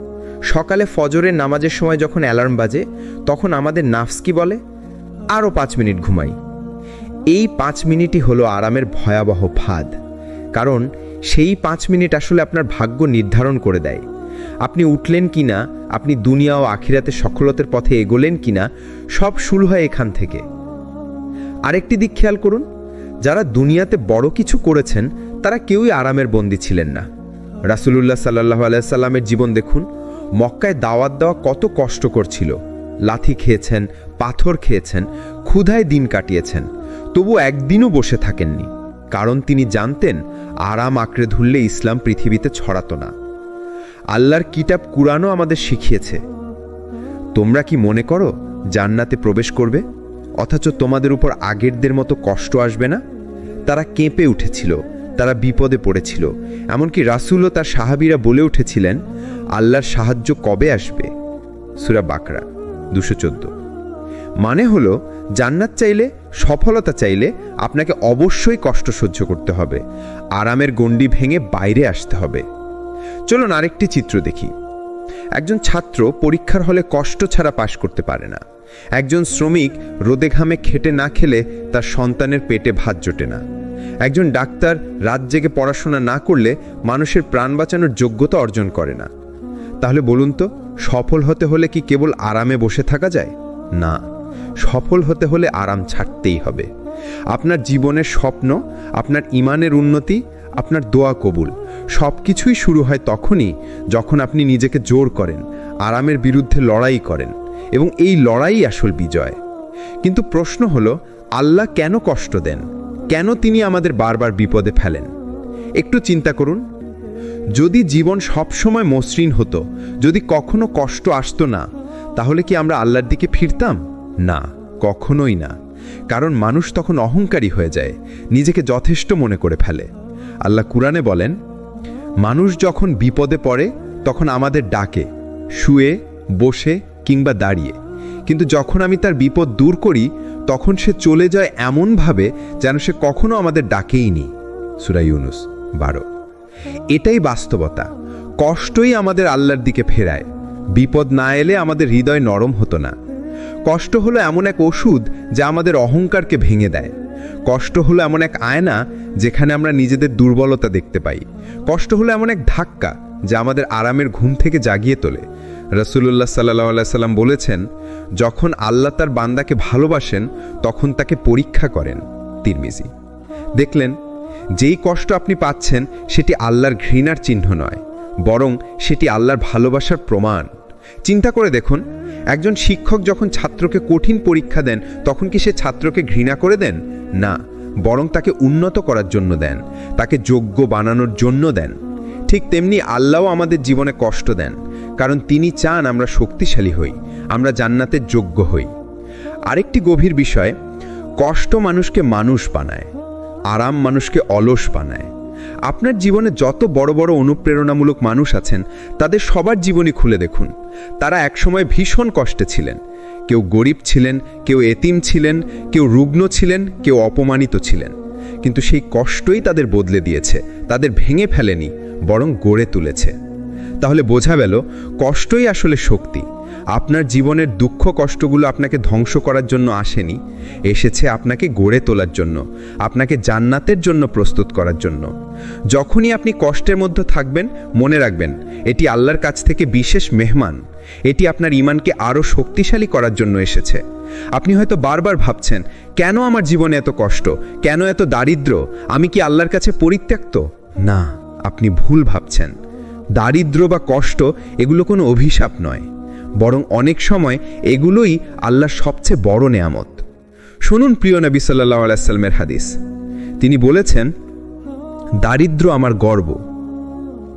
সকালে ফজরের নামাজের সময় যখন অ্যালার্ম বাজে, তখন আমাদের নাফস কি বলে? আরও 5 মিনিট ঘুমাই। এই 5 মিনিটই হলো আরামের ভয়াবহ ফাঁদ। কারণ সেই 5 মিনিট আসলে আপনার ভাগ্য নির্ধারণ করে দেয়। আপনি উঠলেন কিনা, আপনি দুনিয়া ও আখিরাতে সফলতার পথে এগোলেন কিনা, সব শুরু হয় এখান থেকে। আরেকটি দিক খেয়াল করুন, যারা দুনিয়াতে বড় কিছু করেছেন, তারা কেউই আরামের বন্দী ছিলেন না। রাসূলুল্লাহ সাল্লাল্লাহু আলাইহি সাল্লামের জীবন দেখুন। মক্কায় দাওয়াত দেওয়া কত কষ্টকর ছিল। লাথি খেয়েছেন, পাথর খেয়েছেন, ক্ষুধায় দিন কাটিয়েছেন, তবু একদিনও বসে থাকেননি। কারণ তিনি জানতেন, আরাম আঁকড়ে ধরলে ইসলাম পৃথিবীতে ছড়াতো না। আল্লাহর কিতাব কুরআনও আমাদের শিখিয়েছে, তোমরা কি মনে করো জান্নাতে প্রবেশ করবে, অথচ তোমাদের উপর আগেরদের মতো কষ্ট আসবে না? তারা কেঁপে উঠেছিল, তারা বিপদে পড়েছিল। এমনকি রাসূল ও তার সাহাবীরা বলে উঠেছিলেন, আল্লাহর সাহায্য কবে আসবে? সূরা বাকরা 214। মানে হলো, জান্নাত চাইলে, সফলতা চাইলে আপনাকে অবশ্যই কষ্ট সহ্য করতে হবে, আরামের গণ্ডি ভেঙে বাইরে আসতে হবে। চলুন আরেকটি চিত্র দেখি। একজন ছাত্র পরীক্ষার হলে কষ্ট ছাড়া পাশ করতে পারে না। একজন শ্রমিক রোদে ঘামে খেটে না খেলে তার সন্তানের পেটে ভাত জোটে না। একজন ডাক্তার রাত জেগে পড়াশোনা না করলে মানুষের প্রাণ বাঁচানোর যোগ্যতা অর্জন করে না। তাহলে বলুন তো, সফল হতে হলে কি কেবল আরামে বসে থাকা যায়? না, সফল হতে হলে আরাম ছাড়তেই হবে। আপনার জীবনের স্বপ্ন, আপনার ঈমানের উন্নতি, আপনার দোয়া কবুল, সব কিছুই শুরু হয় তখনই যখন আপনি নিজেকে জোর করেন, আরামের বিরুদ্ধে লড়াই করেন, এবং এই লড়াই আসল বিজয়। কিন্তু প্রশ্ন হলো, আল্লাহ কেন কষ্ট দেন? কেন তিনি আমাদের বারবার বিপদে ফেলেন? একটু চিন্তা করুন, যদি জীবন সবসময় মসৃণ হতো, যদি কখনো কষ্ট আসতো না, তাহলে কি আমরা আল্লাহর দিকে ফিরতাম? না, কখনোই না। কারণ মানুষ তখন অহংকারী হয়ে যায়, নিজেকে যথেষ্ট মনে করে ফেলে। আল্লাহ কুরআনে বলেন, মানুষ যখন বিপদে পড়ে তখন আমাদের ডাকে, শুয়ে, বসে কিংবা দাঁড়িয়ে। কিন্তু যখন আমি তার বিপদ দূর করি, তখন সে চলে যায় এমনভাবে যেন সে কখনো আমাদের ডাকেই নি। সূরা ইউনূস 12। এটাই বাস্তবতা। কষ্টই আমাদের আল্লাহর দিকে ফেরায়। বিপদ না এলে আমাদের হৃদয় নরম হতো না। কষ্ট হলো এমন এক ওষুধ যা আমাদের অহংকারকে ভেঙে দেয়। কষ্ট হলো এমন এক আয়না যেখানে আমরা নিজেদের দুর্বলতা দেখতে পাই। কষ্ট হলো এমন এক ধাক্কা যা আমাদের আরামের ঘুম থেকে জাগিয়ে তোলে। রাসূলুল্লাহ সাল্লাল্লাহু আলাইহি সাল্লাম বলেছেন, যখন আল্লাহ তার বান্দাকে ভালোবাসেন তখন তাকে পরীক্ষা করেন। তিরমিজি। দেখলেন, যেই কষ্ট আপনি পাচ্ছেন সেটি আল্লাহর ঘৃণার চিহ্ন নয়, বরং সেটি আল্লাহর ভালোবাসার প্রমাণ। চিন্তা করে দেখুন, একজন শিক্ষক যখন ছাত্রকে কঠিন পরীক্ষা দেন, তখন কি সে ছাত্রকে ঘৃণা করে দেন? না, বরং তাকে উন্নত করার জন্য দেন, তাকে যোগ্য বানানোর জন্য দেন। ঠিক তেমনি আল্লাহও আমাদের জীবনে কষ্ট দেন, কারণ তিনি চান আমরা শক্তিশালী হই, আমরা জান্নাতের যোগ্য হই। আরেকটি গভীর বিষয়, কষ্ট মানুষকে মানুষ বানায়, আরাম মানুষকে অলস বানায়। আপনার জীবনে যত বড় বড় অনুপ্রেরণামূলক মানুষ আছেন, তাদের সবার জীবনী খুলে দেখুন। তারা একসময় ভীষণ কষ্টে ছিলেন। কেউ গরিব ছিলেন, কেউ এতিম ছিলেন, কেউ রুগ্ন ছিলেন, কেউ অপমানিত ছিলেন। কিন্তু সেই কষ্টই তাদের বদলে দিয়েছে, তাদের ভেঙে ফেলেনি, বরং গড়ে তুলেছে। তাহলে বোঝা গেল, কষ্টই আসলে শক্তি। আপনার জীবনের দুঃখ কষ্টগুলো আপনাকে ধ্বংস করার জন্য আসেনি, এসেছে আপনাকে গড়ে তোলার জন্য, আপনাকে জান্নাতের জন্য প্রস্তুত করার জন্য। যখনই আপনি কষ্টের মধ্যে থাকবেন, মনে রাখবেন এটি আল্লাহর কাছ থেকে বিশেষ মেহমান। এটি আপনার ঈমানকে আরও শক্তিশালী করার জন্য এসেছে। আপনি হয়তো বারবার ভাবছেন, কেন আমার জীবনে এত কষ্ট, কেন এত দারিদ্র্য, আমি কি আল্লাহর কাছে পরিত্যক্ত? না, আপনি ভুল ভাবছেন। দারিদ্র্য বা কষ্ট এগুলো কোনো অভিশাপ নয়, বরং অনেক সময় এগুলোই আল্লাহর সবচেয়ে বড় নেয়ামত। শুনুন প্রিয় নবী সাল্লাল্লাহু আলাইহি ওয়াসাল্লামের হাদিস। তিনি বলেছেন, দারিদ্র আমার গর্ব।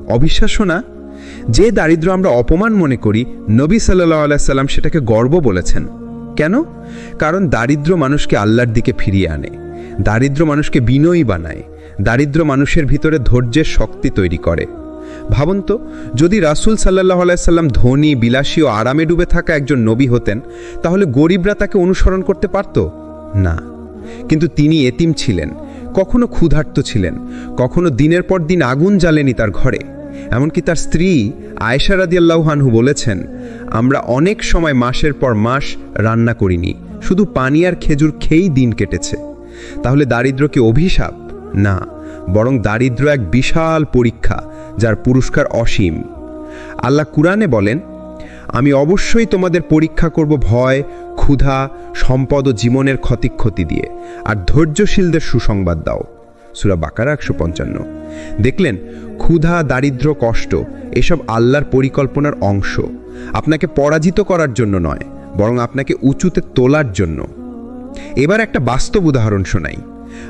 অবিশ্বাস্য না? যে দারিদ্র আমরা অপমান মনে করি, নবী সাল্লাল্লাহু আলাইহি ওয়াসাল্লাম সেটাকে গর্ব বলেছেন। কেন? কারণ দারিদ্র মানুষকে আল্লাহর দিকে ফিরিয়ে আনে, দারিদ্র মানুষকে বিনয়ী বানায়, দারিদ্র মানুষের ভিতরে ধৈর্যের শক্তি তৈরি করে। ভাবুন তো, যদি রাসূল সাল্লাল্লাহু আলাইহি সাল্লাম ধনী, বিলাসী ও আরামে ডুবে থাকা একজন নবী হতেন, তাহলে গরিবরা তাকে অনুসরণ করতে পারত না। কিন্তু তিনি এতিম ছিলেন, কখনো ক্ষুধার্ত ছিলেন, কখনো দিনের পর দিন আগুন জ্বালেনি তার ঘরে। এমনকি তার স্ত্রী আয়েশা রাদিয়াল্লাহু আনহু বলেছেন, আমরা অনেক সময় মাসের পর মাস রান্না করিনি, শুধু পানি আর খেজুর খেয়েই দিন কেটেছে। তাহলে দারিদ্র কি অভিশাপ? না, বরং দারিদ্র এক বিশাল পরীক্ষা, যার পুরস্কার অসীম। আল্লাহ কুরআনে বলেন, আমি অবশ্যই তোমাদের পরীক্ষা করব ভয়, ক্ষুধা, সম্পদ ও জীবনের ক্ষতি দিয়ে, আর ধৈর্যশীলদের সুসংবাদ দাও। সূরা বাকারা 155। দেখলেন, ক্ষুধা, দারিদ্র, কষ্ট এসব আল্লাহর পরিকল্পনার অংশ, আপনাকে পরাজিত করার জন্য নয়, বরং আপনাকে উঁচুতে তোলার জন্য। এবার একটা বাস্তব উদাহরণ শোনাই।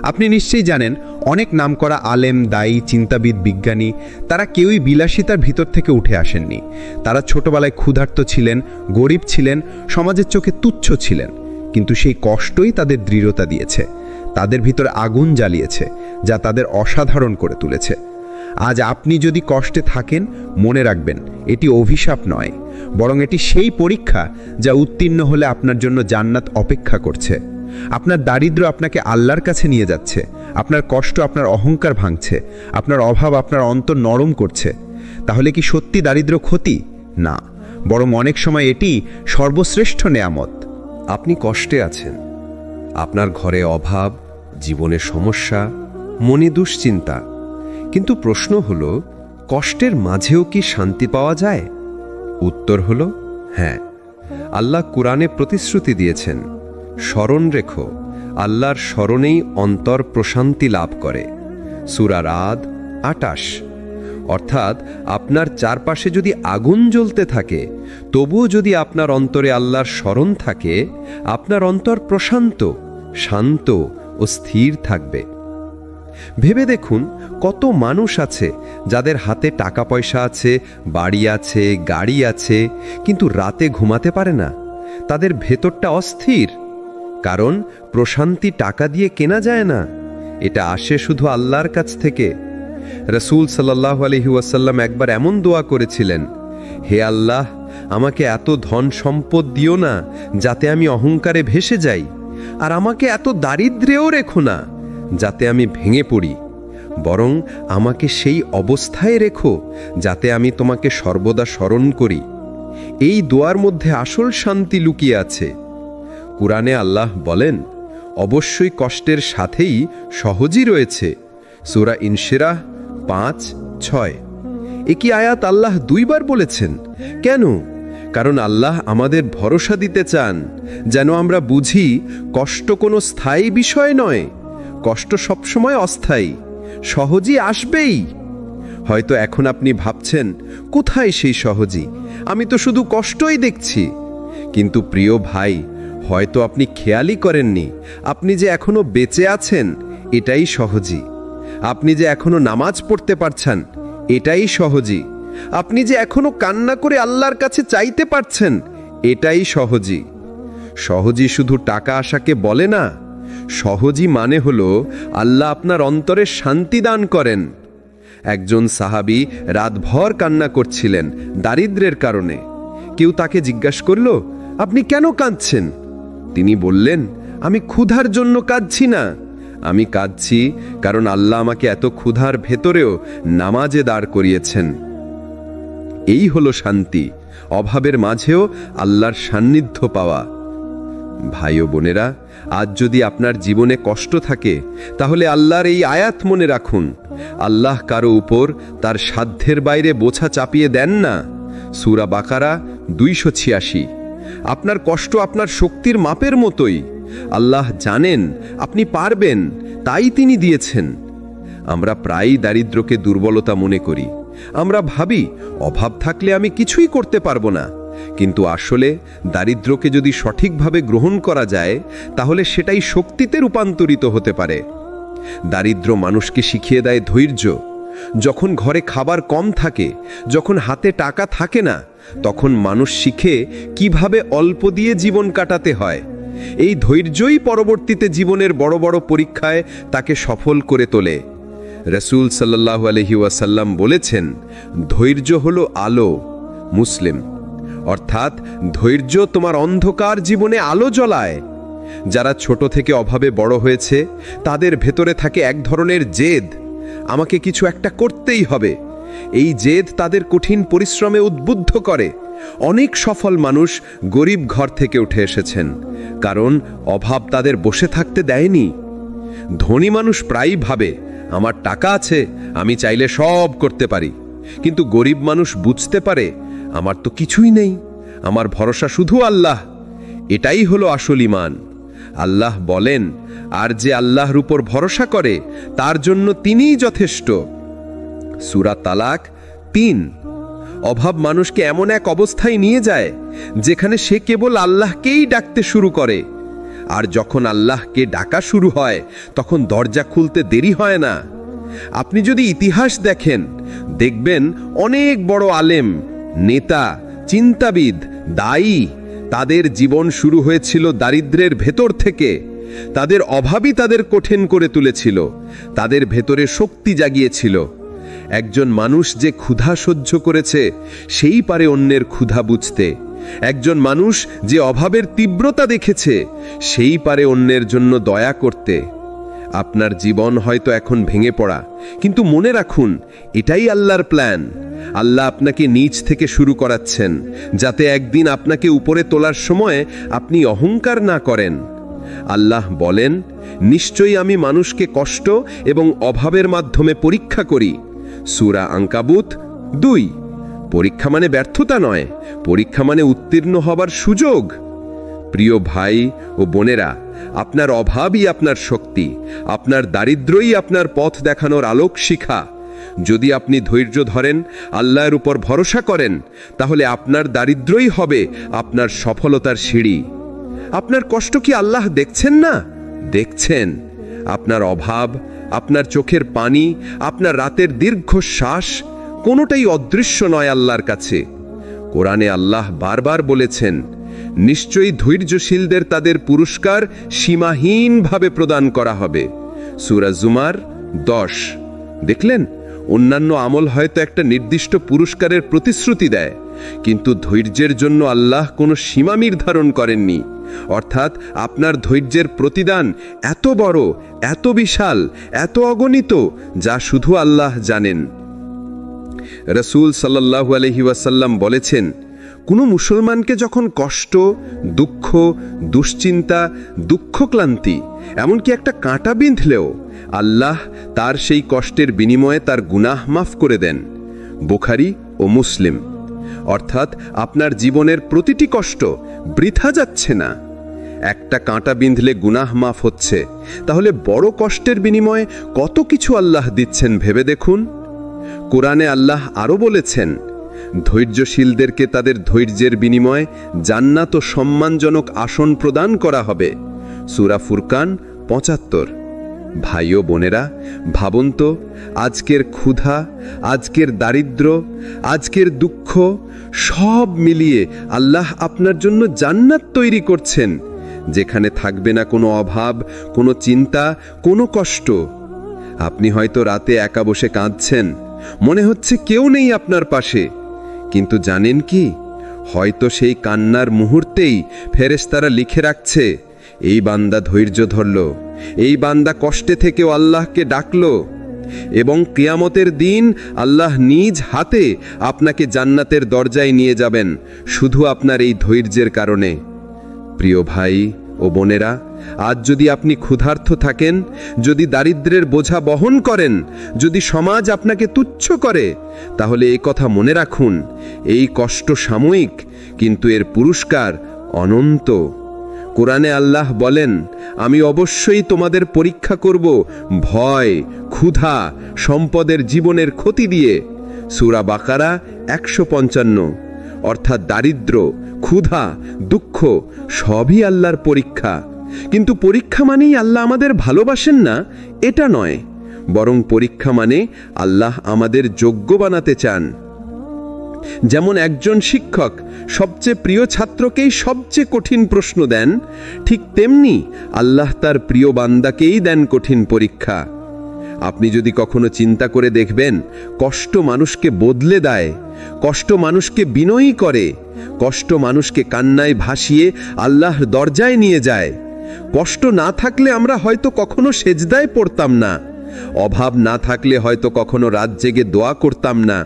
আপনি নিশ্চয়ই জানেন, অনেক নামকরা আলেম, দায়ী, চিন্তাবিদ, বিজ্ঞানী, তারা কেউই বিলাসিতার ভিতর থেকে উঠে আসেননি। তারা ছোটবেলায় ক্ষুধার্ত ছিলেন, গরিব ছিলেন, সমাজের চোখে তুচ্ছ ছিলেন। কিন্তু সেই কষ্টই তাদের দৃঢ়তা দিয়েছে, তাদের ভিতরে আগুন জ্বালিয়েছে, যা তাদের অসাধারণ করে তুলেছে। আজ আপনি যদি কষ্টে থাকেন, মনে রাখবেন এটি অভিশাপ নয়, বরং এটি সেই পরীক্ষা যা উত্তীর্ণ হলে আপনার জন্য জান্নাত অপেক্ষা করছে। আপনার দারিদ্র্য আপনাকে আল্লাহর কাছে নিয়ে যাচ্ছে, আপনার কষ্ট আপনার অহংকার ভাঙছে, আপনার অভাব আপনার অন্তর নরম করছে। তাহলে কি সত্যি দারিদ্র্য ক্ষতি? না, বরং অনেক সময় এটি সর্বশ্রেষ্ঠ নেয়ামত। আপনি কষ্টে আছেন, আপনার ঘরে অভাব, জীবনের সমস্যা, মনে দুশ্চিন্তা। কিন্তু প্রশ্ন হলো, কষ্টের মাঝেও কি শান্তি পাওয়া যায়? উত্তর হলো হ্যাঁ। আল্লাহ কুরআনে প্রতিশ্রুতি দিয়েছেন, স্মরণ রেখো, আল্লাহর স্মরণেই অন্তর প্রশান্তি লাভ করে। সূরা রাদ 28। অর্থাৎ আপনার চারপাশে যদি আগুন জ্বলতে থাকে, তবুও যদি আপনার অন্তরে আল্লাহর স্মরণ থাকে, আপনার অন্তর প্রশান্ত, শান্ত ও ও স্থির থাকবে। ভেবে দেখুন, কত মানুষ আছে যাদের হাতে টাকা পয়সা আছে, বাড়ি আছে, গাড়ি আছে, কিন্তু রাতে ঘুমাতে পারে না। তাদের ভেতরটা অস্থির, কারণ প্রশান্তি টাকা দিয়ে কেনা যায় না, এটা আসে শুধু আল্লাহর কাছ থেকে। রাসূল সাল্লাল্লাহু আলাইহি ওয়াসাল্লাম একবার এমন দোয়া করেছিলেন, হে আল্লাহ, আমাকে এত ধন সম্পদ দিও না যাতে আমি অহংকারে ভেসে যাই, আর আমাকে এত দারিদ্র্যেও রেখো না যাতে আমি ভেঙে পড়ি, বরং আমাকে সেই অবস্থায় রেখো যাতে আমি তোমাকে সর্বদা স্মরণ করি। এই দোয়ার মধ্যে আসল শান্তি লুকিয়ে আছে। কুরআনে আল্লাহ বলেন, অবশ্যই কষ্টের সাথেই সহজই রয়েছে। সূরা ইনশিরাহ 5:6। একই আয়াত আল্লাহ 2 বার বলেছেন। কেন? কারণ আল্লাহ আমাদের ভরসা দিতে চান, যেন আমরা বুঝি কষ্ট কোনো স্থায়ী বিষয় নয়, কষ্ট সবসময় অস্থায়ী, সহজই আসবেই। হয়তো এখন আপনি ভাবছেন, কোথায় সেই সহজই, আমি তো শুধু কষ্টই দেখছি। কিন্তু প্রিয় ভাই, হয়তো আপনি খেয়ালই করেননি, আপনি যে এখনো বেঁচে আছেন এটাই সহজই। আপনি যে এখনো নামাজ পড়তে পারছেন এটাই সহজই। আপনি যে এখনো কান্না করে আল্লাহর কাছে চাইতে পারছেন এটাই সহজই। সহজই শুধু টাকা আশাকে বলে না, সহজই মানে হলো আল্লাহ আপনার অন্তরে শান্তি দান করেন। একজন সাহাবী রাতভর কান্না করছিলেন দারিদ্র্যের কারণে। কেউ তাকে জিজ্ঞাসা করল, আপনি কেন কাঁদছেন? তিনি বললেন, আমি ক্ষুধার জন্য কাঁদছি না, আমি কাঁদছি কারণ আল্লাহ আমাকে এত ক্ষুধার ভেতরেও নামাজে দাঁড় করিয়েছেন। এই হলো শান্তি, অভাবের মাঝেও আল্লাহর সান্নিধ্য পাওয়া। ভাই ও বোনেরা, আজ যদি আপনার জীবনে কষ্ট থাকে, তাহলে আল্লাহর এই আয়াত মনে রাখুন, আল্লাহ কারো উপর তার সাধ্যের বাইরে বোঝা চাপিয়ে দেন না। সূরা বাকারা 286। আপনার কষ্ট আপনার শক্তির মাপের মতোই। আল্লাহ জানেন আপনি পারবেন, তাই তিনি দিয়েছেন। আমরা প্রায়ই দারিদ্র্যকে দুর্বলতা মনে করি। আমরা ভাবি, অভাব থাকলে আমি কিছুই করতে পারবো না। কিন্তু আসলে দারিদ্র্যকে যদি সঠিকভাবে গ্রহণ করা যায়, তাহলে সেটাই শক্তিতে রূপান্তরিত হতে পারে। দারিদ্র্য মানুষকে শিখিয়ে দেয় ধৈর্য। যখন ঘরে খাবার কম থাকে, যখন হাতে টাকা থাকে না, তখন মানুষ শিখে কিভাবে অল্প দিয়ে জীবন কাটাতে হয়। এই ধৈর্যই পরবর্তীতে জীবনের বড় বড় পরীক্ষায় তাকে সফল করে তোলে। রাসূল সাল্লাল্লাহু আলাইহি ওয়াসাল্লাম বলেছেন, ধৈর্য হলো আলো। মুসলিম। অর্থাৎ ধৈর্য তোমার অন্ধকার জীবনে আলো জ্বলায়। যারা ছোট থেকে অভাবে বড় হয়েছে, তাদের ভেতরে থাকে এক ধরনের জেদ, আমাকে কিছু একটা করতেই হবে। এই জেদ তাদের কঠিন পরিশ্রমে উদ্বুদ্ধ করে। অনেক সফল মানুষ গরিব ঘর থেকে উঠে এসেছেন, কারণ অভাব তাদের বসে থাকতে দেয়নি। ধনী মানুষ প্রায়ই ভাবে, আমার টাকা আছে, আমি চাইলে সব করতে পারি। কিন্তু গরিব মানুষ বুঝতে পারে, আমার তো কিছুই নেই, আমার ভরসা শুধু আল্লাহ। এটাই হলো আসল ঈমান। আল্লাহ বলেন, আর যে আল্লাহর উপর ভরসা করে তার জন্য তিনিই যথেষ্ট। সূরা তালাক 3। অভাব মানুষকে এমন এক অবস্থায় নিয়ে যায় যেখানে সে কেবল আল্লাহকেই ডাকতে শুরু করে। আর যখন আল্লাহকে ডাকা শুরু হয়, তখন দরজা খুলতে দেরি হয় না। আপনি যদি ইতিহাস দেখেন, দেখবেন অনেক বড় আলেম, নেতা, চিন্তাবিদ, দায়ী, তাদের জীবন শুরু হয়েছিল দারিদ্র্যের ভেতর থেকে। তাদের অভাবই তাদের কঠিন করে তুলেছিল, তাদের ভেতরে শক্তি জাগিয়েছিল। একজন মানুষ যে ক্ষুধা সহ্য করেছে, সেই পারে অন্যের ক্ষুধা বুঝতে। একজন মানুষ যে অভাবের তীব্রতা দেখেছে, সেই পারে অন্যের জন্য দয়া করতে। আপনার জীবন হয়তো এখন ভেঙে পড়া, কিন্তু মনে রাখুন, এটাই আল্লাহর প্ল্যান। আল্লাহ আপনাকে নিচ থেকে শুরু করাচ্ছেন, যাতে একদিন আপনাকে উপরে তোলার সময় আপনি অহংকার না করেন। আল্লাহ বলেন, নিশ্চয়ই আমি মানুষকে কষ্ট এবং অভাবের মাধ্যমে পরীক্ষা করি। সূরা আনকাবুত 2। পরীক্ষা মানে ব্যর্থতা নয়, পরীক্ষা মানে উত্তীর্ণ হবার সুযোগ। প্রিয় ভাই ও বোনেরা, আপনার অভাবই আপনার শক্তি, আপনার দারিদ্র্যই আপনার পথ দেখানোর আলোক শিখা। যদি আপনি ধৈর্য ধরেন, আল্লাহর উপর ভরসা করেন, তাহলে আপনার দারিদ্র্যই হবে আপনার সফলতার সিঁড়ি। আপনার কষ্ট কি আল্লাহ দেখছেন না? দেখছেন। আপনার অভাব, আপনার চোখের পানি, আপনার রাতের দীর্ঘশ্বাস কোনোটাই অদৃশ্য নয় আল্লাহর কাছে। কোরআনে আল্লাহ বারবার বলেছেন, নিশ্চয়ই ধৈর্যশীলদের তাদের পুরস্কার সীমাহীনভাবে প্রদান করা হবে। সূরা জুমার 10। দেখলেন, অন্যান্য আমল হয়তো একটা নির্দিষ্ট পুরস্কারের প্রতিশ্রুতি দেয়, কিন্তু ধৈর্যের জন্য আল্লাহ কোনো সীমা নির্ধারণ করেননি। অর্থাৎ আপনার ধৈর্যের প্রতিদান এত বড়, এত বিশাল, এত অগণিত, যা শুধু আল্লাহ জানেন। রাসূল সাল্লাল্লাহু আলাইহি ওয়াসাল্লাম বলেছেন, কোনো মুসলমানকে যখন কষ্ট, দুঃখ, দুশ্চিন্তা, দুঃখক্লান্তি, এমনকি একটা কাঁটা বিঁধলেও আল্লাহ তার সেই কষ্টের বিনিময়ে তার গুনাহ মাফ করে দেন। বুখারী ও মুসলিম। অর্থাৎ আপনার জীবনের প্রতিটি কষ্ট বৃথা যাচ্ছে না। একটা কাঁটা বিঁধলে গুনাহ মাফ হচ্ছে, তাহলে বড় কষ্টের বিনিময়ে কত কিছু আল্লাহ দিচ্ছেন ভেবে দেখুন। কোরআনে আল্লাহ আরও বলেছেন, ধৈর্যশীলদেরকে তাদের ধৈর্যের বিনিময়ে জান্নাত ও সম্মানজনক আসন প্রদান করা হবে। সূরা ফুরকান ৭৫। ভাই ও বোনেরা, ভাবুন তো, আজকের ক্ষুধা, আজকের দারিদ্র, আজকের দুঃখ সব মিলিয়ে আল্লাহ আপনার জন্য জান্নাত তৈরি করছেন, যেখানে থাকবে না কোনো অভাব, কোনো চিন্তা, কোনো কষ্ট। আপনি হয়তো রাতে একা বসে কাঁদছেন, মনে হচ্ছে কেউ নেই আপনার পাশে, কিন্তু জানেন কি, হয়তো সেই কান্নার মুহূর্তেই ফেরেশতারা লিখে রাখছে, এই বান্দা ধৈর্য ধরল, এই বান্দা কষ্টে থেকেও আল্লাহকে ডাকল, এবং কিয়ামতের দিন আল্লাহ নিজ হাতে আপনাকে জান্নাতের দরজায় নিয়ে যাবেন শুধু আপনার এই ধৈর্যের কারণে। প্রিয় ভাই ও বোনেরা, আজ যদি আপনি ক্ষুধার্ত থাকেন, যদি দারিদ্র্যের বোঝা বহন করেন, যদি সমাজ আপনাকে তুচ্ছ করে, তাহলে এই কথা মনে রাখুন, এই কষ্ট সাময়িক, কিন্তু এর পুরস্কার অনন্ত। কোরআনে আল্লাহ বলেন, আমি অবশ্যই তোমাদের পরীক্ষা করব ভয়, ক্ষুধা, সম্পদের জীবনের ক্ষতি দিয়ে। সূরা বাকারা ১৫৫। অর্থাৎ দারিদ্র্য, ক্ষুধা, দুঃখ সবই আল্লাহর পরীক্ষা। কিন্তু পরীক্ষা মানেই আল্লাহ আমাদের ভালোবাসেন না, এটা নয়, বরং পরীক্ষা মানে আল্লাহ আমাদের যোগ্য বানাতে চান। যেমন একজন শিক্ষক সবচেয়ে প্রিয় ছাত্রকেই সবচেয়ে কঠিন প্রশ্ন দেন, ঠিক তেমনি আল্লাহ তার প্রিয় বান্দাকেই দেন কঠিন পরীক্ষা। আপনি যদি কখনো চিন্তা করে দেখবেন, কষ্ট মানুষকে বদলে দেয়, কষ্ট মানুষকে বিনয়ী করে, কষ্ট মানুষকে কান্নায় ভাসিয়ে আল্লাহর দরজায় নিয়ে যায়। কষ্ট না থাকলে আমরা হয়তো কখনো সেজদায় পড়তাম না, অভাব না থাকলে হয়তো কখনো রাত জেগে দোয়া করতাম না,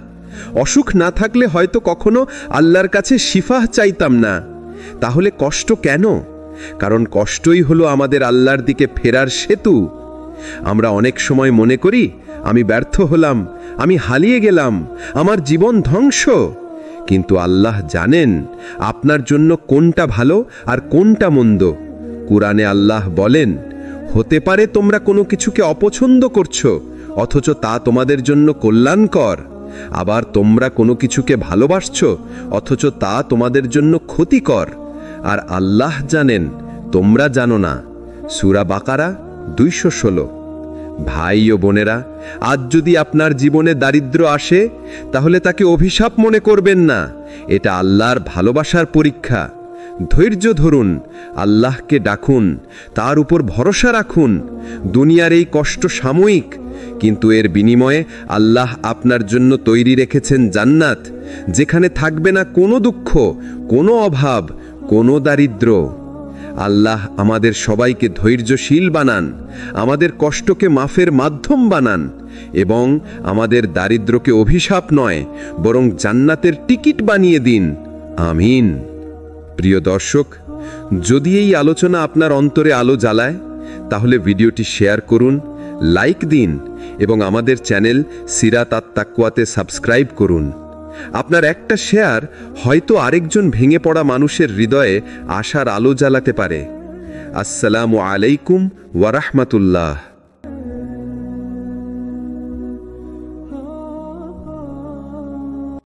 অসুখ না থাকলে হয়তো কখনো আল্লাহর কাছে শিফা চাইতাম না। তাহলে কষ্ট কেন? কারণ কষ্টই হলো আমাদের আল্লাহর দিকে ফেরার সেতু। আমরা অনেক সময় মনে করি, আমি ব্যর্থ হলাম, আমি হারিয়ে গেলাম, আমার জীবন ধ্বংস। কিন্তু আল্লাহ জানেন আপনার জন্য কোনটা ভালো আর কোনটা মন্দ। কুরআনে আল্লাহ বলেন, হতে পারে তোমরা কোনো কিছুকে অপছন্দ করছো, অথচ তা তোমাদের জন্য কল্যাণকর। আবার তোমরা কোনো কিছুকে ভালোবাসছো, অথচ তা তোমাদের জন্য ক্ষতিকর। আর আল্লাহ জানেন, তোমরা জানো না। সূরা বাকারা ২১৬। ভাই ও বোনেরা, আজ যদি আপনার জীবনে দারিদ্র আসে, তাহলে তাকে অভিশাপ মনে করবেন না, এটা আল্লাহর ভালোবাসার পরীক্ষা। ধৈর্য ধরুন, আল্লাহকে ডাকুন, তার উপর ভরসা রাখুন। দুনিয়ার এই কষ্ট সাময়িক, কিন্তু এর বিনিময়ে আল্লাহ আপনার জন্য তৈরি রেখেছেন জান্নাত, যেখানে থাকবে না কোনো দুঃখ, কোনো অভাব, কোনো দারিদ্র। আল্লাহ আমাদের সবাইকে ধৈর্যশীল বানান, আমাদের কষ্টকে মাফের মাধ্যম বানান, এবং আমাদের দারিদ্রকে অভিশাপ নয়, বরং জান্নাতের টিকিট বানিয়ে দিন। আমিন। প্রিয় দর্শক, যদি এই আলোচনা আপনার অন্তরে আলো জ্বালায়, তাহলে ভিডিওটি শেয়ার করুন, লাইক দিন, এবং আমাদের চ্যানেল সিরাত আত তাকওয়াতে সাবস্ক্রাইব করুন। আপনার একটা শেয়ার হয়তো আরেকজন ভেঙে পড়া মানুষের হৃদয়ে আশার আলো জ্বালাতে পারে। আসসালামু আলাইকুম ওয়া রাহমাতুল্লাহ।